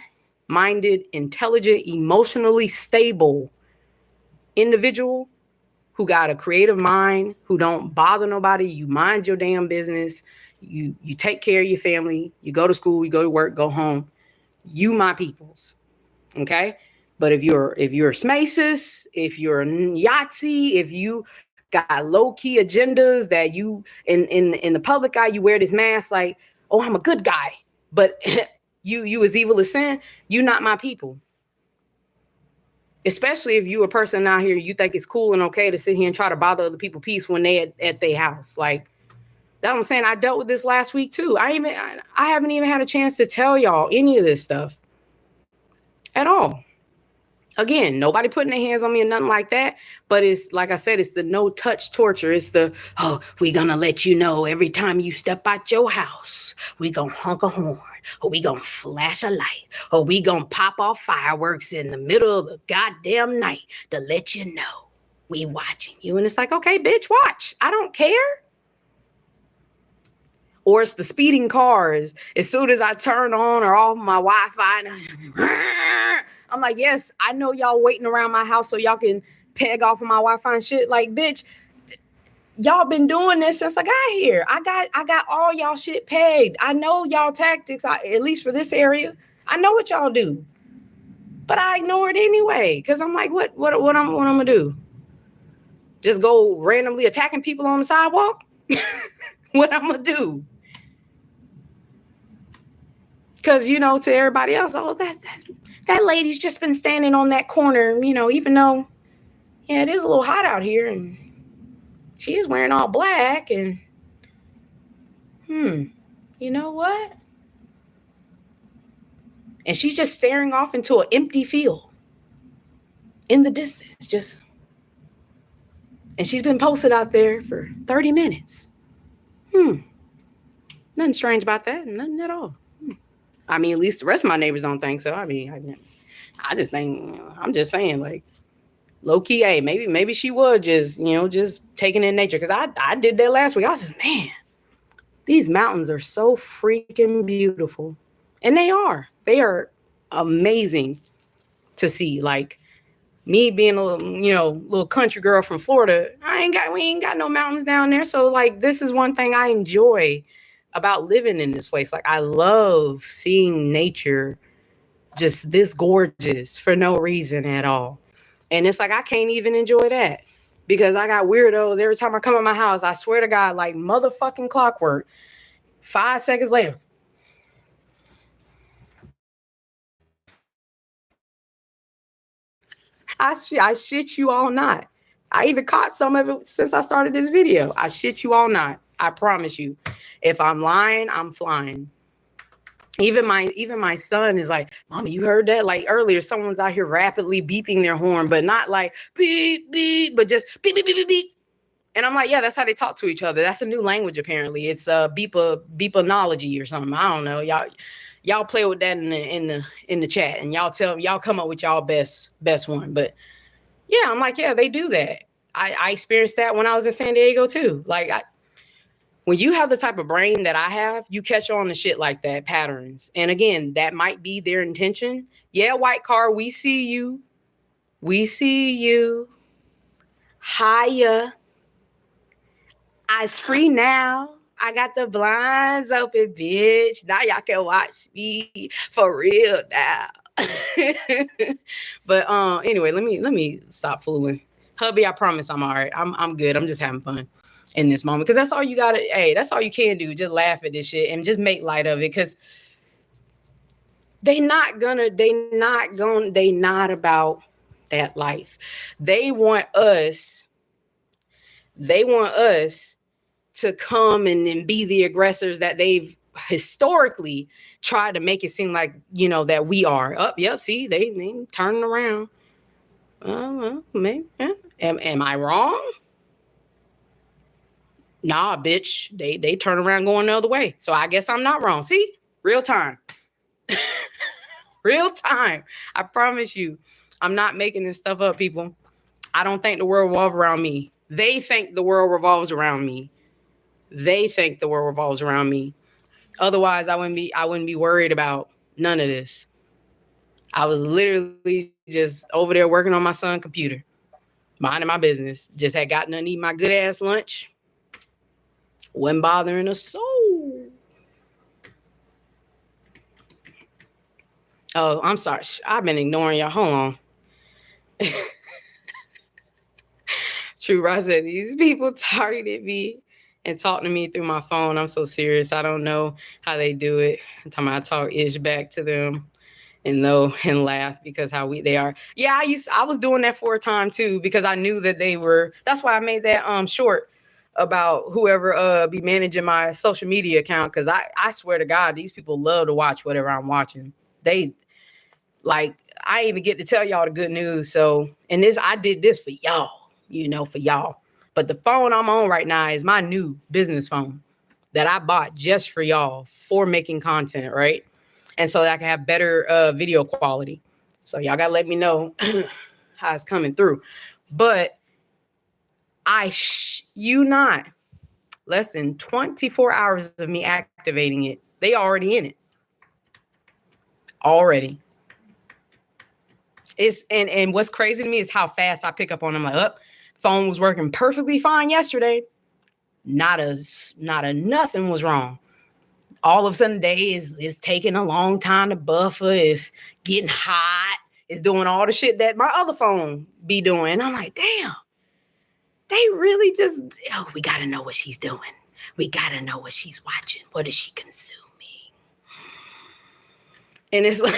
A: minded, intelligent, emotionally stable individual who got a creative mind, who don't bother nobody, you mind your damn business, you take care of your family, you go to school, you go to work, go home, you my peoples. Okay? But if you're Smacis, if you're Yahtzee, if you got low-key agendas that you in the public eye, you wear this mask like, oh, I'm a good guy, but you as evil as sin, you not my people. Especially if you a person out here, you think it's cool and okay to sit here and try to bother other people's peace when they at their house. Like, that's what I'm saying. I dealt with this last week too. I haven't even had a chance to tell y'all any of this stuff at all. Again, nobody putting their hands on me or nothing like that. But it's like I said, it's the no touch torture. It's the, oh, we gonna let you know every time you step out your house, we gonna honk a horn, or we gonna flash a light, or we gonna pop off fireworks in the middle of the goddamn night to let you know we watching you. And it's like, okay, bitch, watch. I don't care. Or it's the speeding cars. As soon as I turn on or off my Wi-Fi, I'm like, yes, I know y'all waiting around my house so y'all can peg off of my Wi-Fi and shit. Like, bitch, y'all been doing this since I got here. I got all y'all shit pegged. I know y'all tactics, at least for this area. I know what y'all do. But I ignore it anyway. Cause I'm like, what I'm gonna do? Just go randomly attacking people on the sidewalk? What I'm gonna do? Cause you know, to everybody else, oh, that lady's just been standing on that corner, you know, even though, yeah, it is a little hot out here and she is wearing all black and, you know what? And she's just staring off into an empty field in the distance, just, and she's been posted out there for 30 minutes. Nothing strange about that, nothing at all. I mean, at least the rest of my neighbors don't think so. I mean, I just think, I'm just saying, like, low key, hey, maybe she was just, you know, just taking in nature. Cause I did that last week. I was just, man, these mountains are so freaking beautiful. And they are amazing to see. Like, me being a little, you know, little country girl from Florida, we ain't got no mountains down there. So like, this is one thing I enjoy about living in this place. Like, I love seeing nature just this gorgeous for no reason at all. And it's like, I can't even enjoy that. because I got weirdos every time I come in my house. I swear to God, like motherfucking clockwork. 5 seconds later. I shit you all not. I even caught some of it since I started this video. I shit you all not. I promise you. If I'm lying, I'm flying. Even my son is like, Mommy, you heard that? Like earlier, someone's out here rapidly beeping their horn, but not like beep, beep, but just beep, beep, beep, beep, beep. And I'm like, yeah, that's how they talk to each other. That's a new language, apparently. It's beeponology or something. I don't know. Y'all play with that in the chat, and y'all come up with y'all best one. But yeah, I'm like, yeah, they do that. I experienced that when I was in San Diego too. Like when you have the type of brain that I have, you catch on to shit like that, patterns. And again, that might be their intention. Yeah, white car, we see you. We see you. Hiya. Eyes free now. I got the blinds open, bitch. Now y'all can watch me for real now. But anyway, let me stop fooling. Hubby, I promise I'm all right. I'm good. I'm just having fun in this moment. Because that's all you gotta, hey, that's all you can do. Just laugh at this shit and just make light of it. Because they not about that life. They want us to come and be the aggressors that they've historically tried to make it seem like, you know, that we are. Yep, see, they turning around. Maybe, yeah. Am I wrong? Nah, bitch. They turn around going the other way. So I guess I'm not wrong. See? Real time. Real time. I promise you. I'm not making this stuff up, people. I don't think the world revolves around me. They think the world revolves around me. They think the world revolves around me. Otherwise, I wouldn't be worried about none of this. I was literally just over there working on my son's computer, minding my business. Just had gotten to eat my good ass lunch. Wasn't bothering a soul. Oh, I'm sorry. I've been ignoring y'all. Hold on. True, Ross said these people targeted me and talked to me through my phone. I'm so serious. I don't know how they do it. I talk ish back to them and laugh because they are. Yeah, I was doing that for a time too because I knew that they were. That's why I made that short about whoever be managing my social media account, because I swear to God, these people love to watch whatever I'm watching. They like, I even get to tell y'all the good news. So, and I did this for y'all, for y'all. But the phone I'm on right now is my new business phone that I bought just for y'all for making content, right? And so that I can have better video quality. So y'all gotta let me know how it's coming through. But not less than 24 hours of me activating it, they already in it. Already. It's and what's crazy to me is how fast I pick up on them. Like, phone was working perfectly fine yesterday. Not a nothing was wrong. All of a sudden, day is taking a long time to buffer. It's getting hot. It's doing all the shit that my other phone be doing. I'm like, damn. They really just, we got to know what she's doing. We got to know what she's watching. What is she consuming? And it's like,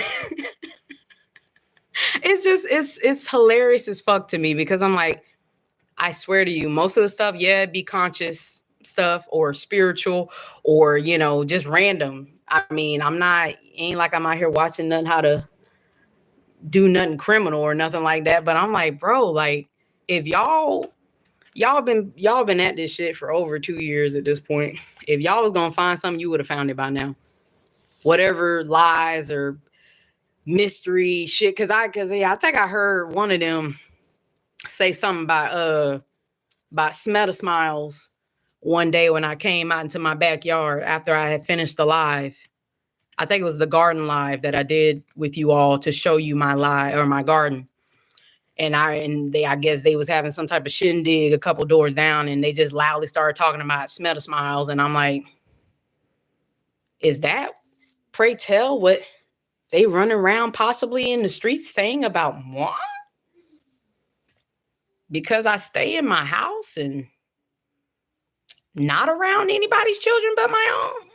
A: it's hilarious as fuck to me because I'm like, I swear to you, most of the stuff, be conscious stuff or spiritual or, just random. I mean, ain't like I'm out here watching nothing how to do nothing criminal or nothing like that. But I'm like, bro, like if y'all been at this shit for over 2 years at this point. If y'all was gonna find something, you would have found it by now. Whatever lies or mystery shit. Cause I think I heard one of them say something about Smeta Smiles one day when I came out into my backyard after I had finished the live. I think it was the garden live that I did with you all to show you my live or my garden. And I guess they was having some type of shindig a couple doors down, and they just loudly started talking about Smeta Smiles. And I'm like, is that, pray tell, what they run around possibly in the streets saying about moi? because I stay in my house and not around anybody's children but my own,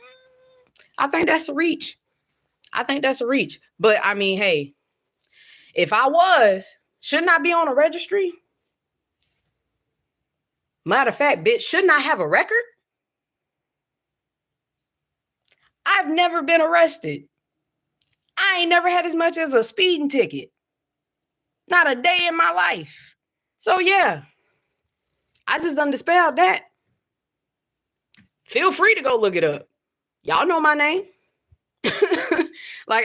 A: I think that's a reach. I think that's a reach. But I mean, hey, if I was, shouldn't I be on a registry? Matter of fact, bitch, shouldn't I have a record? I've never been arrested. I ain't never had as much as a speeding ticket. Not a day in my life. So yeah, I just done dispelled that. Feel free to go look it up. Y'all know my name. Like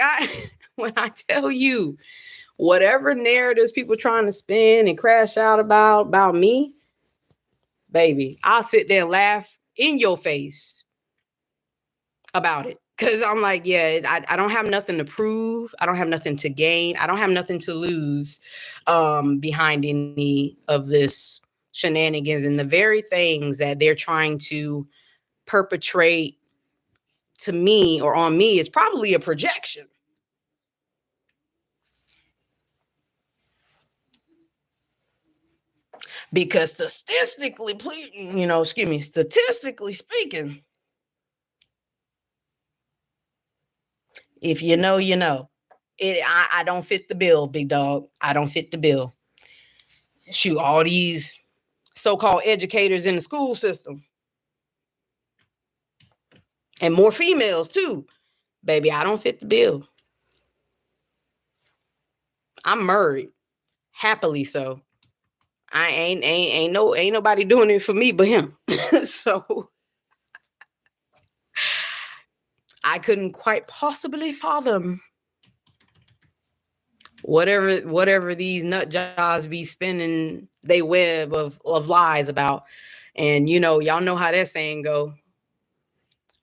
A: when I tell you, whatever narratives people trying to spin and crash out about me, baby, I'll sit there and laugh in your face about it. Cause I'm like, yeah, I don't have nothing to prove. I don't have nothing to gain. I don't have nothing to lose behind any of this shenanigans, and the very things that they're trying to perpetrate to me or on me is probably a projection. Because statistically speaking, if you know, you know. I don't fit the bill, big dog. I don't fit the bill. Shoot, all these so-called educators in the school system. And more females too. Baby, I don't fit the bill. I'm married. Happily so. I ain't nobody doing it for me but him. So I couldn't quite possibly fathom whatever these nut jobs be spinning they web of lies about. And y'all know how that saying go.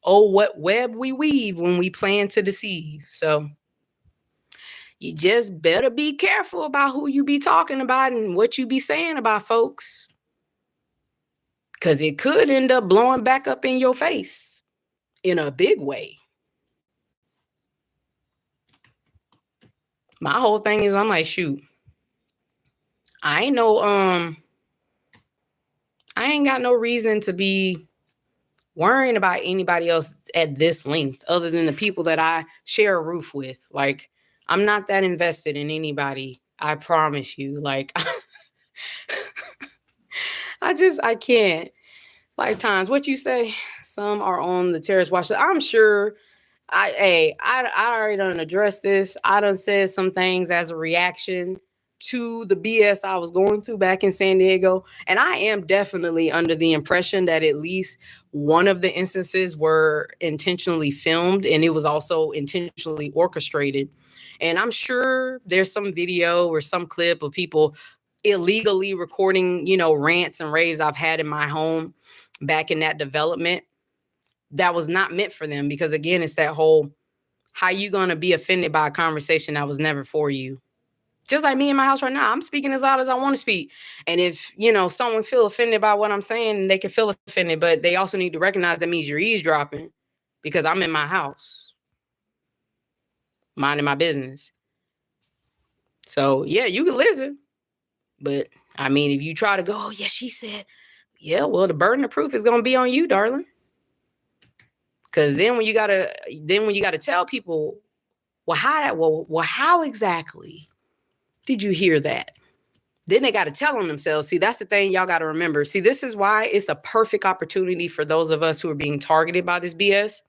A: Oh, what web we weave when we plan to deceive. So you just better be careful about who you be talking about and what you be saying about folks. Because it could end up blowing back up in your face in a big way. My whole thing is I'm like, shoot, I ain't got no reason to be worrying about anybody else at this length other than the people that I share a roof with. Like, I'm not that invested in anybody. I promise you. Like, I can't. Like, times what you say, some are on the terrorist watch. I'm sure I already done addressed this. I done said some things as a reaction to the BS I was going through back in San Diego. And I am definitely under the impression that at least one of the instances were intentionally filmed, and it was also intentionally orchestrated. And I'm sure there's some video or some clip of people illegally recording, rants and raves I've had in my home back in that development that was not meant for them. Because again, it's that whole, how you going to be offended by a conversation that was never for you? Just like me in my house right now, I'm speaking as loud as I want to speak. And if, someone feel offended by what I'm saying, they can feel offended, but they also need to recognize that means you're eavesdropping because I'm in my house, minding my business. So yeah, you can listen. But I mean, if you try to go, oh yeah, she said, yeah, well, the burden of proof is going to be on you, darling. Because then when you gotta tell people, how exactly did you hear that? Then they got to tell on themselves. See, that's the thing y'all got to remember. See, this is why it's a perfect opportunity for those of us who are being targeted by this BS.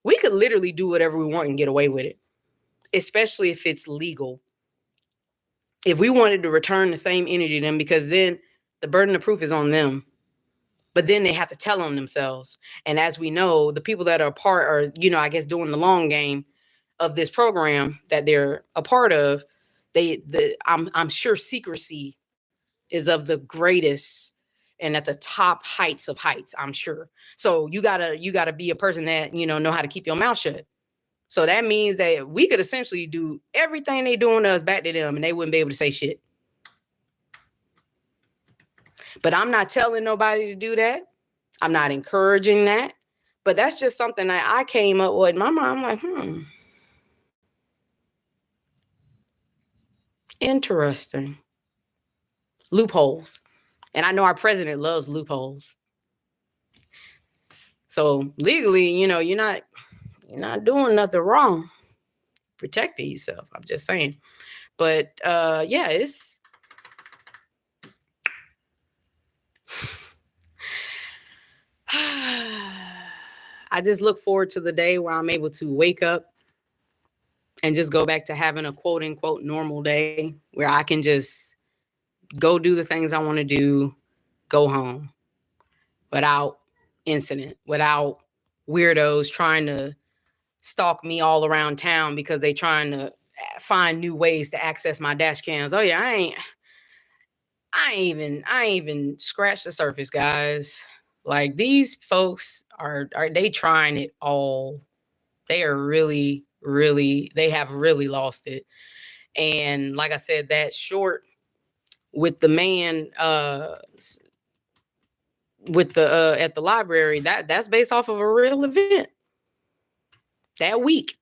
A: We could literally do whatever we want and get away with it, especially if it's legal. If we wanted to return the same energy to them, because then the burden of proof is on them. But then they have to tell on themselves. And as we know, the people that are a part are, I guess doing the long game of this program that they're a part of, I'm sure secrecy is of the greatest and at the top heights of heights, I'm sure. So you gotta be a person that, know how to keep your mouth shut. So that means that we could essentially do everything they doing to us back to them and they wouldn't be able to say shit. But I'm not telling nobody to do that. I'm not encouraging that. But that's just something that I came up with. My mom, like, interesting. Loopholes. And I know our president loves loopholes. So legally, you're not doing nothing wrong, protecting yourself. I'm just saying. But yeah, it's I just look forward to the day where I'm able to wake up and just go back to having a quote unquote normal day where I can just go do the things I want to do, go home without incident, without weirdos trying to stalk me all around town because they trying to find new ways to access my dash cams. Oh yeah, I ain't even scratched the surface, guys. Like these folks are they trying it all. They are really, they have really lost it. And like I said, that short with the man with the at the library, that's based off of a real event. That week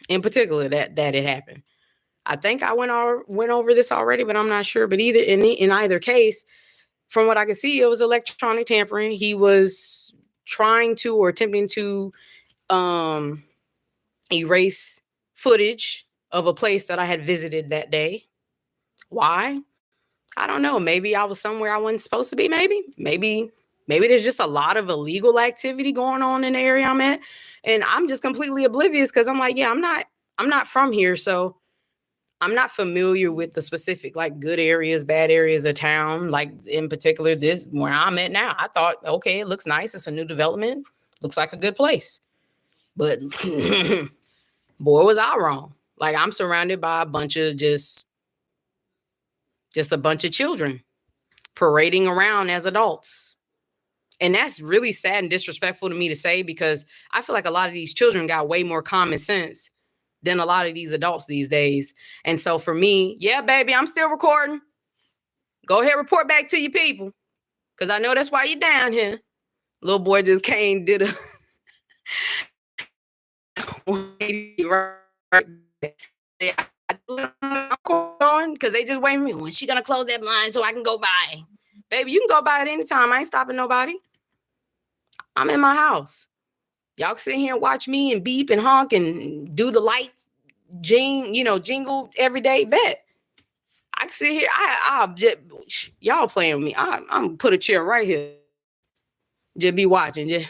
A: in particular that it happened. I think I went over this already, but I'm not sure. But either in either case, from what I could see, it was electronic tampering. He was trying to or attempting to erase footage of a place that I had visited that day. Why? I don't know. Maybe I was somewhere I wasn't supposed to be. Maybe there's just a lot of illegal activity going on in the area I'm at, and I'm just completely oblivious because I'm like, yeah, I'm not from here, so I'm not familiar with the specific like good areas, bad areas of town. Like in particular, this where I'm at now, I thought, okay, it looks nice. It's a new development. Looks like a good place. But boy, was I wrong. Like I'm surrounded by a bunch of just a bunch of children parading around as adults. And that's really sad and disrespectful to me to say because I feel like a lot of these children got way more common sense than a lot of these adults these days. And so for me, yeah, baby, I'm still recording. Go ahead, report back to your people. Because I know that's why you're down here. Little boy just came, did a because they just waiting me. When she gonna close that blind so I can go by? Baby, you can go by at any time. I ain't stopping nobody. I'm in my house. Y'all can sit here and watch me and beep and honk and do the lights, jingle every day. Bet. I can sit here. I'll just, y'all playing with me. I'm gonna put a chair right here. Just be watching. Just.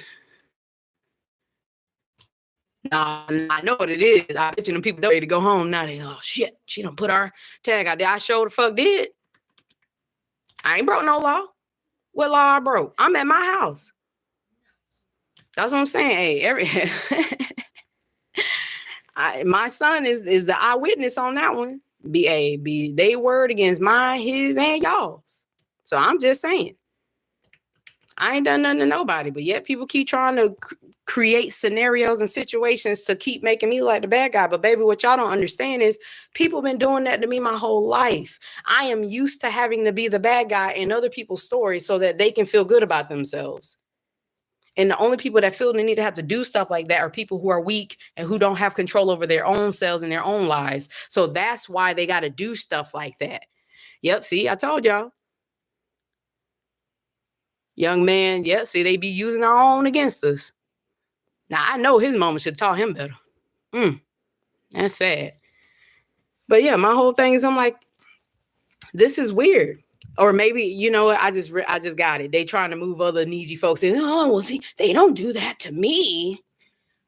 A: Nah, I know what it is. I bet you them people ready to go home now. They, oh shit, she done put our tag out there. I sure the fuck did. I ain't broke no law. What law I broke? I'm at my house. That's what I'm saying. Hey, my son is the eyewitness on that one. Be they word against mine, his, and y'all's. So I'm just saying. I ain't done nothing to nobody, but yet people keep trying to create scenarios and situations to keep making me like the bad guy. But baby, what y'all don't understand is people been doing that to me my whole life. I am used to having to be the bad guy in other people's stories so that they can feel good about themselves. And the only people that feel the need to have to do stuff like that are people who are weak and who don't have control over their own selves and their own lives. So that's why they got to do stuff like that. Yep. See, I told y'all. Young man, yeah, see, they be using our own against us. Now, I know his mama should have taught him better. That's sad. But yeah, my whole thing is I'm like, this is weird. Or maybe, you know what, I just got it. They trying to move other needy folks in. Oh, well, see, they don't do that to me.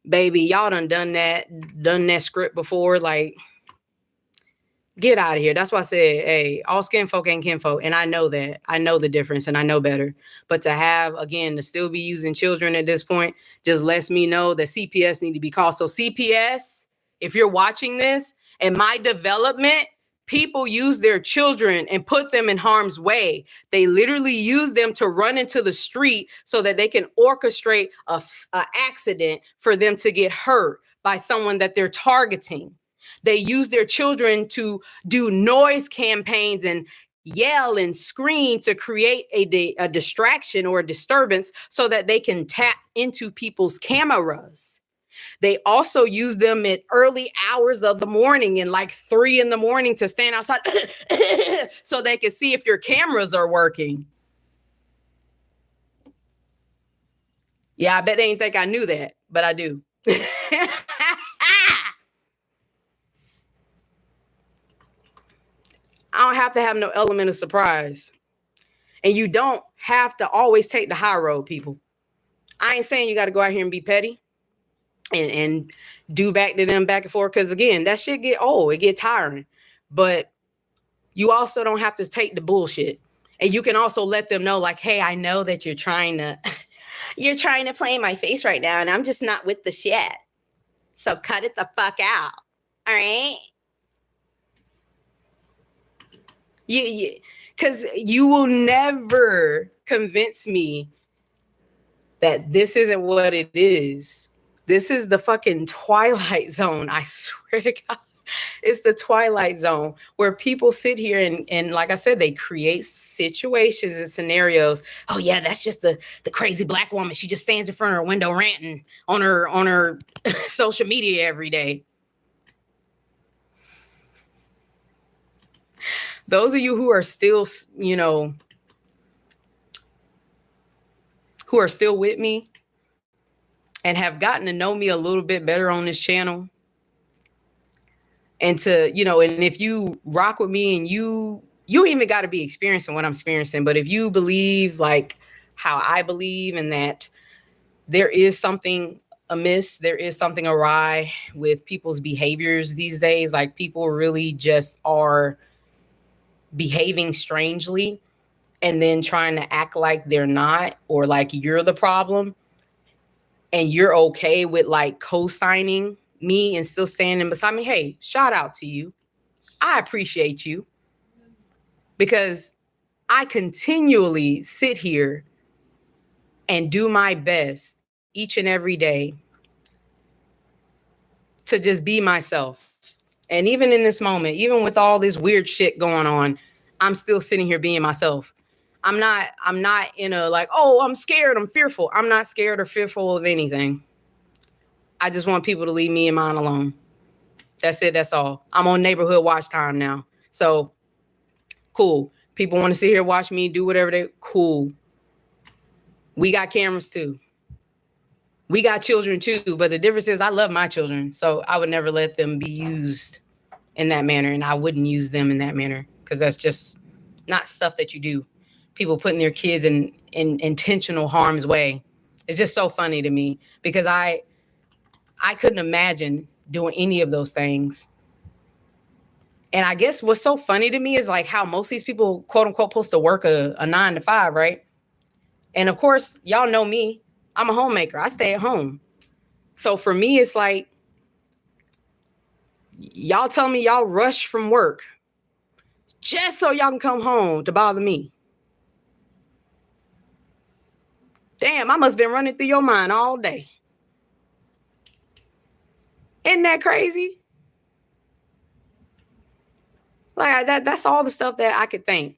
A: Baby, y'all done that script before. Like, get out of here. That's why I said, hey, all skin folk ain't kinfolk. And I know that. I know the difference and I know better. But to have, again, to still be using children at this point just lets me know that CPS need to be called. So CPS, if you're watching this, in my development, people use their children and put them in harm's way. They literally use them to run into the street so that they can orchestrate a accident for them to get hurt by someone that they're targeting. They use their children to do noise campaigns and yell and scream to create a distraction or a disturbance so that they can tap into people's cameras. They also use them at early hours of the morning and like 3 a.m. to stand outside so they can see if your cameras are working. Yeah, I bet they didn't think I knew that, but I do. I don't have to have no element of surprise. And you don't have to always take the high road, people. I ain't saying you got to go out here and be petty and do back to them back and forth. Because again, that shit get old. It get tiring. But you also don't have to take the bullshit. And you can also let them know, like, hey, I know that you're trying to play in my face right now, and I'm just not with the shit. So cut it the fuck out. All right? Because you will never convince me that this isn't what it is. This is the fucking Twilight Zone. I swear to God. It's the Twilight Zone where people sit here and like I said, they create situations and scenarios. Oh yeah, that's just the crazy black woman. She just stands in front of her window ranting on her social media every day. Those of you who are still, who are still with me and have gotten to know me a little bit better on this channel, and to, and if you rock with me and you even got to be experiencing what I'm experiencing, but if you believe like how I believe and that there is something amiss, there is something awry with people's behaviors these days, like people really just are behaving strangely and then trying to act like they're not, or like you're the problem, and you're okay with like co-signing me and still standing beside me. Hey, shout out to you. I appreciate you, because I continually sit here and do my best each and every day to just be myself. And even in this moment, even with all this weird shit going on, I'm still sitting here being myself. I'm not in a like, oh, I'm scared, I'm fearful. I'm not scared or fearful of anything. I just want people to leave me and mine alone. That's it. That's all. I'm on neighborhood watch time now. So cool. People want to sit here, watch me do whatever they cool. We got cameras too. We got children too, but the difference is I love my children. So I would never let them be used in that manner, and I wouldn't use them in that manner, because that's just not stuff that you do. People putting their kids in intentional harm's way. It's just so funny to me, because I couldn't imagine doing any of those things. And I guess what's so funny to me is like how most of these people, quote unquote, supposed to work a 9 to 5, right? And of course, y'all know me. I'm a homemaker. I stay at home. So for me, it's like, y'all tell me y'all rush from work just so y'all can come home to bother me. Damn, I must have been running through your mind all day. Isn't that crazy? Like that's all the stuff that I could think.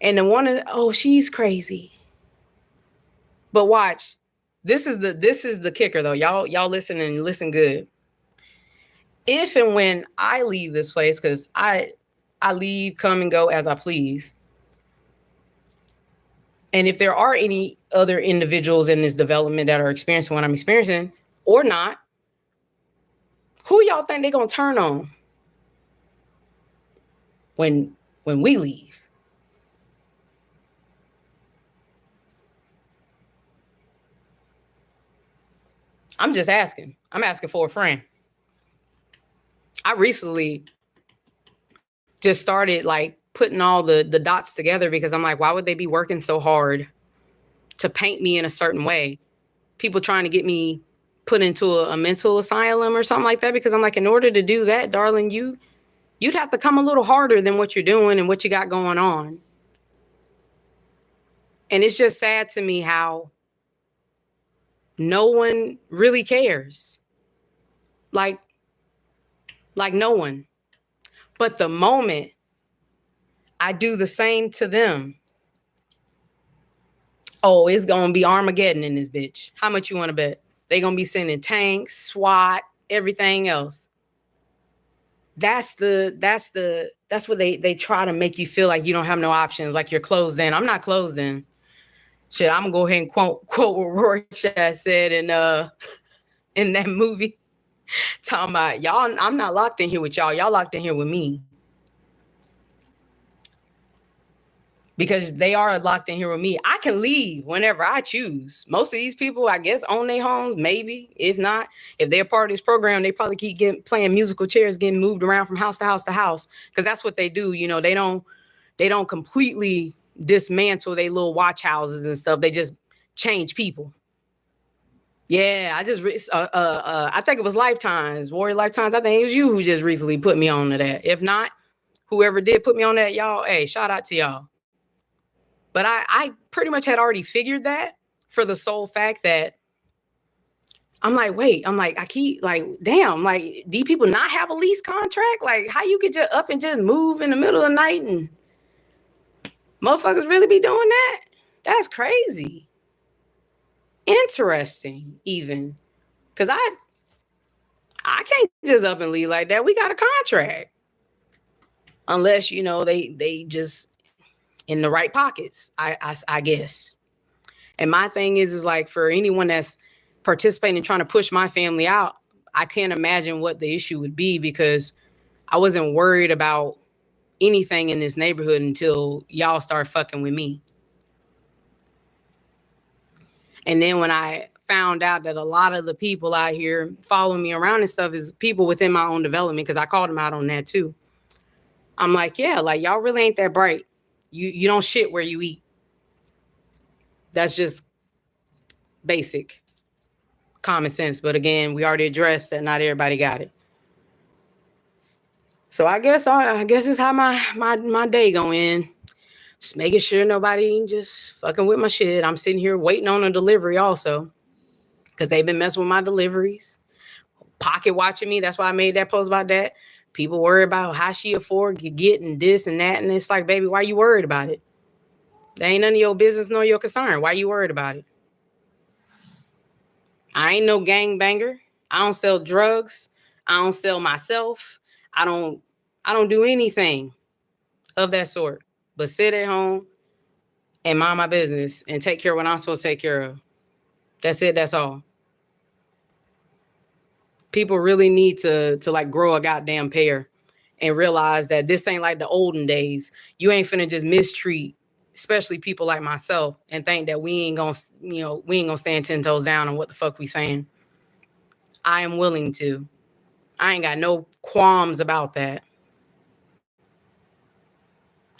A: And the one is, oh, she's crazy. But watch, this is the kicker though. Y'all listen and listen good. If and when I leave this place, because I leave, come and go as I please. And if there are any other individuals in this development that are experiencing what I'm experiencing or not, who y'all think they're gonna turn on when we leave? I'm just asking. I'm asking for a friend. I recently just started like putting all the dots together, because I'm like, why would they be working so hard to paint me in a certain way? People trying to get me put into a mental asylum or something like that, because I'm like, in order to do that, darling, you'd have to come a little harder than what you're doing and what you got going on. And it's just sad to me how no one really cares. Like no one. But the moment I do the same to them, oh, it's gonna be Armageddon in this bitch. How much you want to bet? They gonna be sending tanks, SWAT, everything else. That's what they try to make you feel like you don't have no options, like you're closed in. I'm not closed in. Shit, I'm gonna go ahead and quote what Rorschach said in that movie. Talking about y'all, I'm not locked in here with y'all. Y'all locked in here with me. Because they are locked in here with me. I can leave whenever I choose. Most of these people, I guess, own their homes, maybe. If not, if they're part of this program, they probably keep playing musical chairs, getting moved around from house to house to house. Because that's what they do. You know, they don't completely dismantle their little watch houses and stuff. They just change people. Yeah, I think it was Lifetimes, Warrior Lifetimes. I think it was you who just recently put me on to that. If not, whoever did put me on that, y'all, hey, shout out to y'all. But I pretty much had already figured that, for the sole fact that I'm like, wait, I keep like, damn, like, these people not have a lease contract? Like, how you could just up and just move in the middle of the night and motherfuckers really be doing that? That's crazy. Interesting, even. Because I can't just up and leave like that. We got a contract. Unless, you know, they just in the right pockets, I guess. And my thing is like, for anyone that's participating in trying to push my family out, I can't imagine what the issue would be, because I wasn't worried about anything in this neighborhood until y'all start fucking with me. And then when I found out that a lot of the people out here following me around and stuff is people within my own development, because I called them out on that too. I'm like, yeah, like, y'all really ain't that bright. You don't shit where you eat. That's just basic common sense. But again, we already addressed that not everybody got it. So I guess it's how my day going in. Just making sure nobody just fucking with my shit. I'm sitting here waiting on a delivery also, because they've been messing with my deliveries, pocket watching me. That's why I made that post about that. People worry about how she afford getting this and that. And it's like, baby, why you worried about it? That ain't none of your business nor your concern. Why you worried about it? I ain't no gangbanger. I don't sell drugs. I don't sell myself. I don't do anything of that sort, but sit at home and mind my business and take care of what I'm supposed to take care of. That's it. That's all. People really need to like grow a goddamn pair and realize that this ain't like the olden days. You ain't finna just mistreat, especially people like myself, and think that we ain't gonna stand 10 toes down on what the fuck we saying. I am willing to. I ain't got no qualms about that.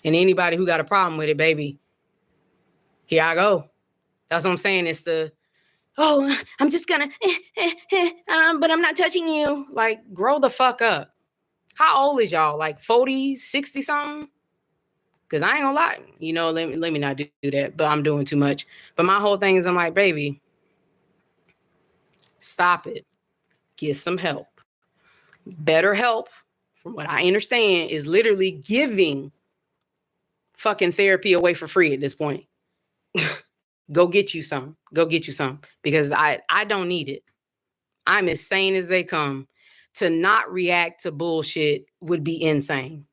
A: And anybody who got a problem with it, baby, here I go. That's what I'm saying. It's the, oh, I'm just gonna, but I'm not touching you. Like, grow the fuck up. How old is y'all? Like 40, 60 something? Because I ain't gonna lie, you know, let me not do that, but I'm doing too much. But my whole thing is, I'm like, baby, stop it. Get some help. Better help, from what I understand, is literally giving fucking therapy away for free at this point. Go get you some. Go get you some. Because I don't need it. I'm as sane as they come. To not react to bullshit would be insane.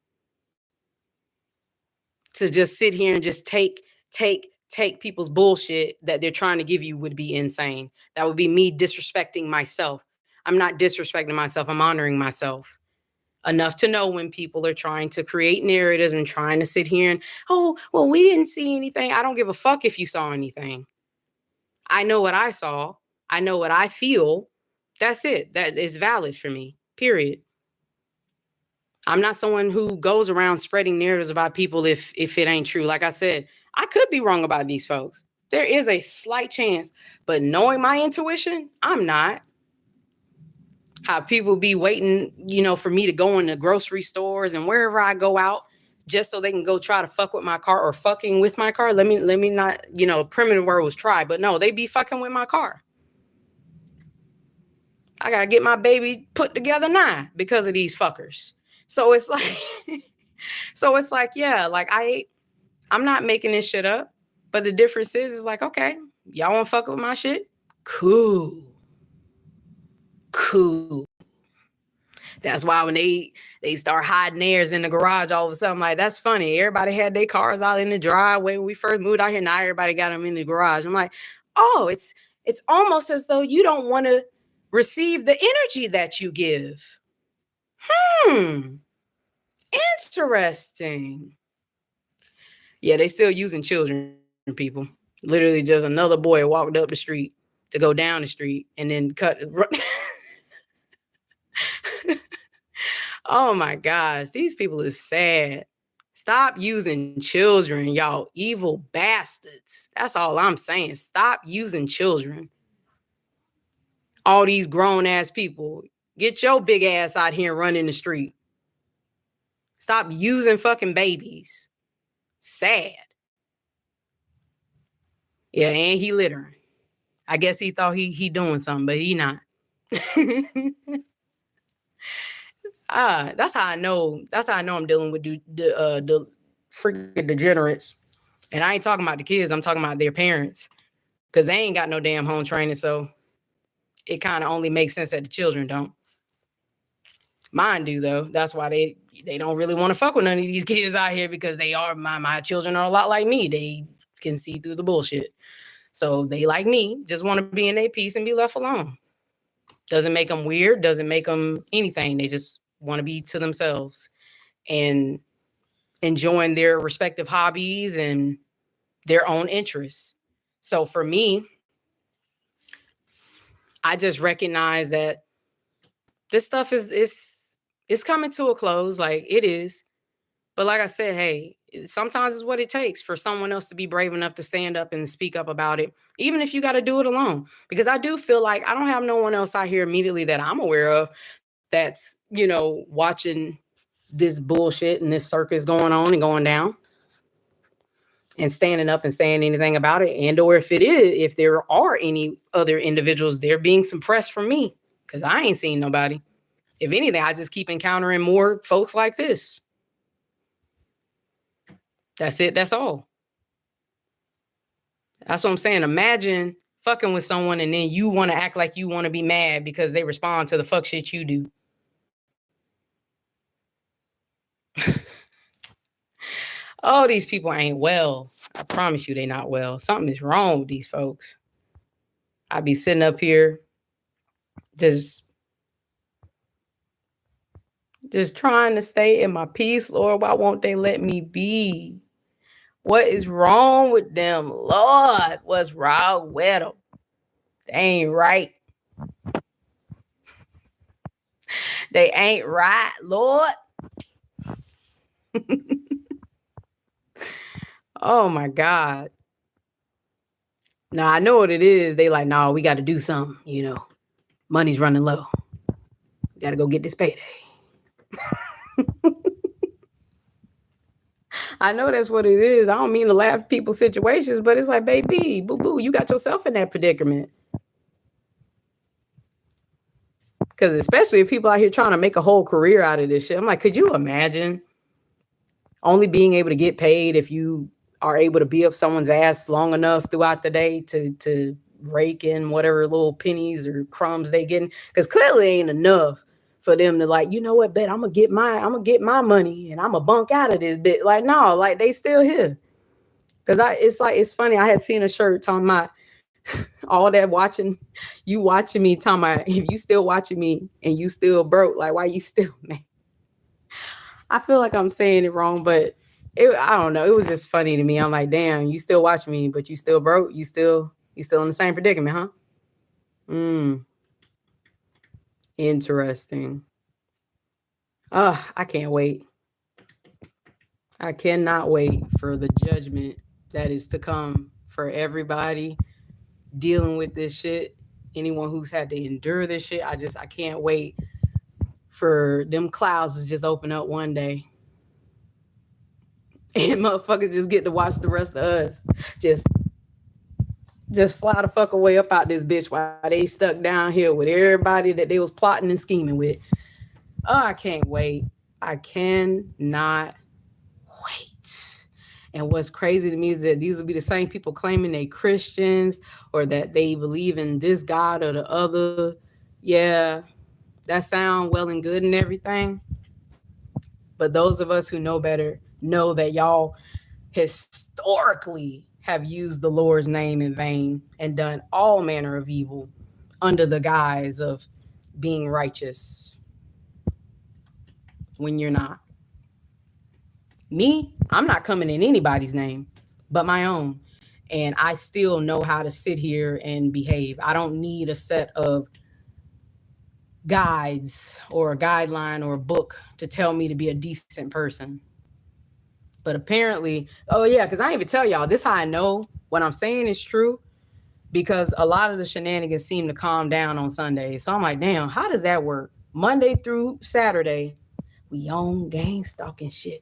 A: To just sit here and just take people's bullshit that they're trying to give you would be insane. That would be me disrespecting myself. I'm not disrespecting myself. I'm honoring myself enough to know when people are trying to create narratives and trying to sit here and, oh, well, we didn't see anything. I don't give a fuck if you saw anything. I know what I saw. I know what I feel. That's it. That is valid for me, period. I'm not someone who goes around spreading narratives about people if it ain't true. Like I said, I could be wrong about these folks. There is a slight chance, but knowing my intuition, I'm not. How people be waiting, you know, for me to go in the grocery stores and wherever I go out just so they can go try to fuck with my car or fucking with my car. Let me not, you know, primitive word was try, but no, they be fucking with my car. I gotta get my baby put together now because of these fuckers. So it's like, yeah, like I'm not making this shit up. But the difference is like, okay, y'all wanna fuck with my shit? Cool. That's why when they start hiding theirs in the garage, all of a sudden, like, that's funny. Everybody had their cars out in the driveway when we first moved out here. Now everybody got them in the garage. I'm like, oh, it's almost as though you don't want to receive the energy that you give. Interesting. Yeah, they still using children, people. Literally just another boy walked up the street to go down the street and then cut. Oh my gosh, these people is sad. Stop using children, y'all evil bastards. That's all I'm saying. Stop using children. All these grown ass people, get your big ass out here and run in the street. Stop using fucking babies. Sad. Yeah, and he littering. I guess he thought he doing something, but he not. That's how I know. That's how I know I'm dealing with the freaking degenerates. And I ain't talking about the kids. I'm talking about their parents, because they ain't got no damn home training. So it kind of only makes sense that the children don't. Mine do though. That's why they don't really want to fuck with none of these kids out here, because they are my children are a lot like me. They can see through the bullshit. So they, like me, just want to be in their peace and be left alone. Doesn't make them weird. Doesn't make them anything. They just want to be to themselves and enjoying their respective hobbies and their own interests. So for me, I just recognize that this stuff is coming to a close. Like, it is. But like I said, hey, sometimes it's what it takes for someone else to be brave enough to stand up and speak up about it, even if you got to do it alone. Because I do feel like I don't have no one else out here immediately that I'm aware of that's, watching this bullshit and this circus going on and going down and standing up and saying anything about it. And or if there are any other individuals, they're being suppressed from me, because I ain't seen nobody. If anything, I just keep encountering more folks like this. That's it. That's all. That's what I'm saying. Imagine fucking with someone and then you want to act like you want to be mad because they respond to the fuck shit you do. Oh, these people ain't well. I promise you they not well. Something is wrong with these folks. I be sitting up here just trying to stay in my peace. Lord, why won't they let me be? What is wrong with them? Lord, what's wrong with them? They ain't right. They ain't right, Lord. Oh my God. Now I know what it is. They like, no, we got to do something. Money's running low. We got to go get this payday. I know that's what it is. I don't mean to laugh at people's situations, but it's like, baby, boo-boo, you got yourself in that predicament. Because especially if people out here trying to make a whole career out of this shit. I'm like, could you imagine only being able to get paid if you are able to be up someone's ass long enough throughout the day to rake in whatever little pennies or crumbs they getting? Because clearly ain't enough for them to, like, you know what, bet I'm gonna get my money and I'm gonna bunk out of this bit. Like, no, like, they still here. Because it's funny. I had seen a shirt talking about all that watching me, talking about, if you still watching me and you still broke, like, why you still mad? I feel like I'm saying it wrong, but I don't know. It was just funny to me. I'm like, damn, you still watching me, but you still broke. You still in the same predicament, huh? Interesting. I can't wait. I cannot wait for the judgment that is to come for everybody dealing with this shit. Anyone who's had to endure this shit. I can't wait for them clouds to just open up one day. And motherfuckers just get to watch the rest of us just fly the fuck away up out this bitch while they stuck down here with everybody that they was plotting and scheming with. Oh, I can't wait. I cannot wait. And what's crazy to me is that these will be the same people claiming they Christians or that they believe in this God or the other. Yeah, that sound well and good and everything. But those of us who know better know that y'all historically have used the Lord's name in vain and done all manner of evil under the guise of being righteous when you're not. Me, I'm not coming in anybody's name but my own. And I still know how to sit here and behave. I don't need a set of guides or a guideline or a book to tell me to be a decent person. But apparently, oh yeah, because I didn't even tell y'all this how I know what I'm saying is true, because a lot of the shenanigans seem to calm down on Sundays. So I'm like, damn, how does that work? Monday through Saturday, we on gang stalking shit.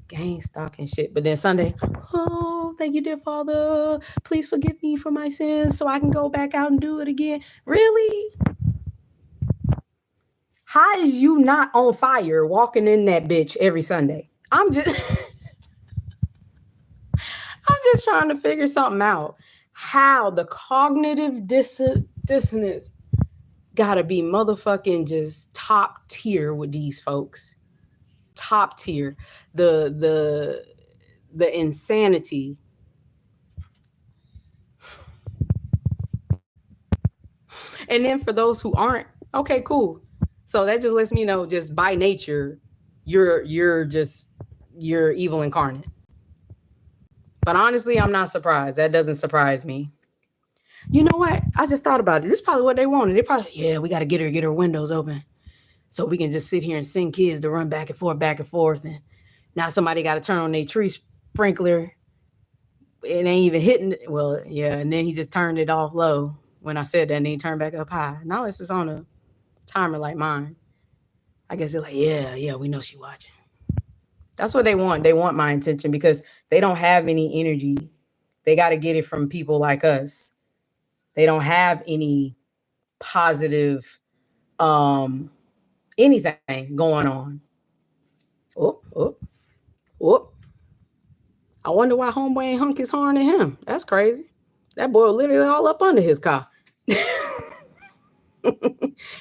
A: Gang stalking shit. But then Sunday, oh, thank you, dear Father. Please forgive me for my sins so I can go back out and do it again. Really? How is you not on fire walking in that bitch every Sunday? I'm just I'm just trying to figure something out. How the cognitive dissonance gotta be motherfucking just top tier with these folks. Top tier. The insanity. And then for those who aren't, okay, cool. So that just lets me know, just by nature, you're evil incarnate. But honestly, I'm not surprised. That doesn't surprise me. You know what? I just thought about it. This is probably what they wanted. They probably, yeah, we got to get her windows open so we can just sit here and send kids to run back and forth. And now somebody got to turn on their tree sprinkler. It ain't even hitting. Well, yeah. And then he just turned it off low when I said that, and then he turned back up high. Now it's just on a timer like mine. I guess they're like, yeah, we know she watching. That's what they want. They want my attention because they don't have any energy. They got to get it from people like us. They don't have any positive anything going on. Oh. I wonder why homeboy ain't hunk his horn at him. That's crazy. That boy literally all up under his car.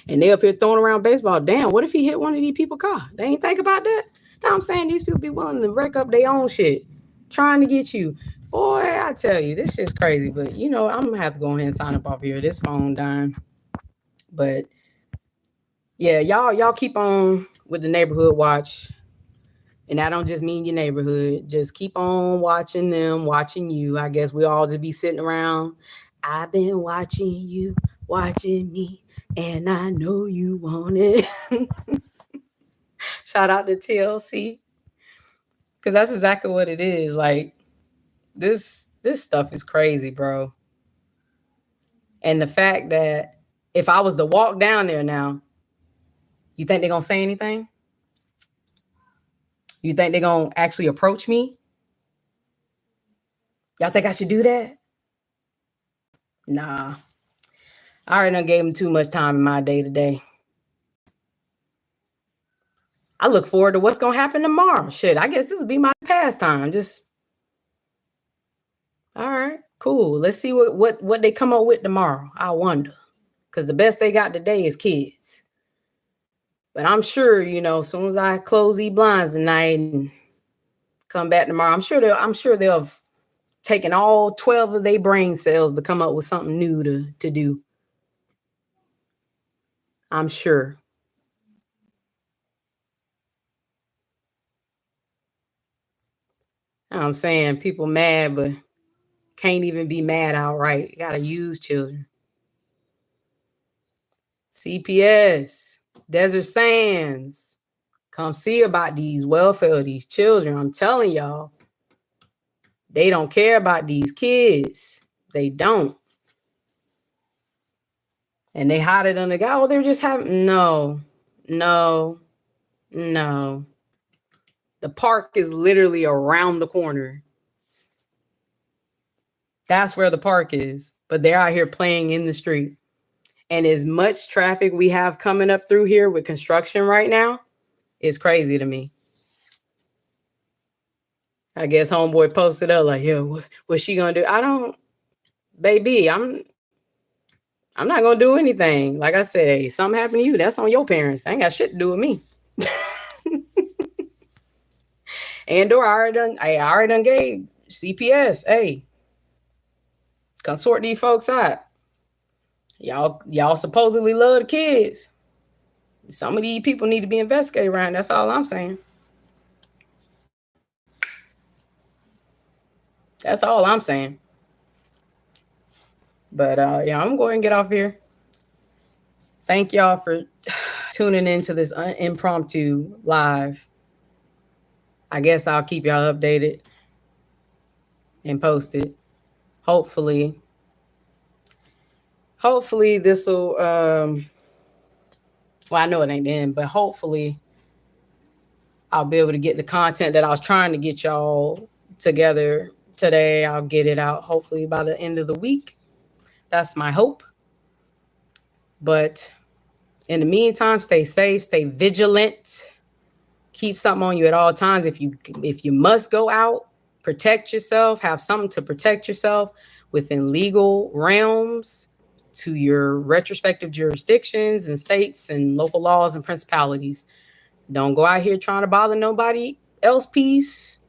A: And they up here throwing around baseball. Damn, what if he hit one of these people's car? They ain't think about that. Now I'm saying these people be willing to wreck up their own shit, trying to get you. Boy, I tell you, this shit's crazy. But you know, I'm gonna have to go ahead and sign up off here. This phone dying. But yeah, y'all keep on with the neighborhood watch. And I don't just mean your neighborhood. Just keep on watching them, watching you. I guess we all just be sitting around. I've been watching you, watching me, and I know you want it. Shout out to TLC. Because that's exactly what it is. Like, this stuff is crazy, bro. And the fact that if I was to walk down there now, you think they're going to say anything? You think they're going to actually approach me? Y'all think I should do that? Nah. I already done gave them too much time in my day to day. I look forward to what's going to happen tomorrow. Shit, I guess this will be my pastime. Just, all right, cool. Let's see what they come up with tomorrow. I wonder. Because the best they got today is kids. But I'm sure, you know, as soon as I close these blinds tonight and come back tomorrow, I'm sure they'll have taken all 12 of their brain cells to come up with something new to do. I'm sure. I'm saying people mad, but can't even be mad outright. You gotta use children. CPS, Desert Sands, come see about these welfare of these children. I'm telling y'all, they don't care about these kids. They don't. And they hide it on the guy. Oh, they're just having no. The park is literally around the corner. That's where the park is. But they're out here playing in the street. And as much traffic we have coming up through here with construction right now, it's crazy to me. I guess homeboy posted up like, yo, what's she gonna do? Baby, I'm not gonna do anything. Like I said, hey, something happened to you, that's on your parents. They ain't got shit to do with me. And/or I already done gave CPS. Hey, consort these folks out. Y'all supposedly love the kids. Some of these people need to be investigated around. That's all I'm saying. That's all I'm saying. But yeah, I'm going to get off here. Thank y'all for tuning into this impromptu live. I guess I'll keep y'all updated and posted. Hopefully this will well, I know it ain't the end, but hopefully I'll be able to get the content that I was trying to get y'all together today. I'll get it out hopefully by the end of the week. That's my hope. But in the meantime, stay safe, stay vigilant. Keep something on you at all times. If you must go out, protect yourself, have something to protect yourself within legal realms to your retrospective jurisdictions and states and local laws and principalities. Don't go out here trying to bother nobody else's peace.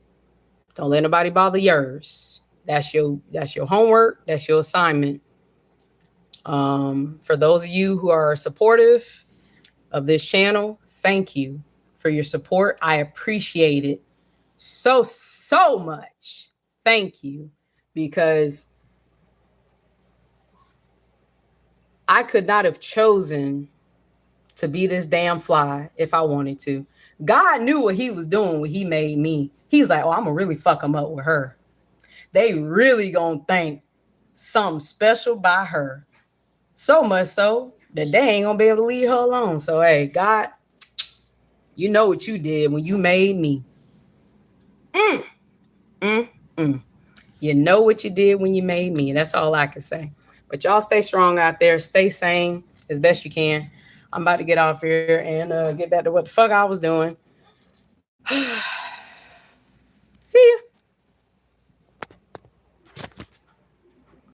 A: Don't let nobody bother yours. That's your homework. That's your assignment. For those of you who are supportive of this channel, thank you for your support. I appreciate it so much. Thank you, because I could not have chosen to be this damn fly if I wanted to. God knew what he was doing when he made me. He's like, oh, I'm gonna really fuck him up with her. They really gonna think something special by her. So much so that they ain't gonna be able to leave her alone. So hey, God, you know what you did when you made me. You know what you did when you made me. That's all I can say. But y'all stay strong out there. Stay sane as best you can. I'm about to get off here and get back to what the fuck I was doing.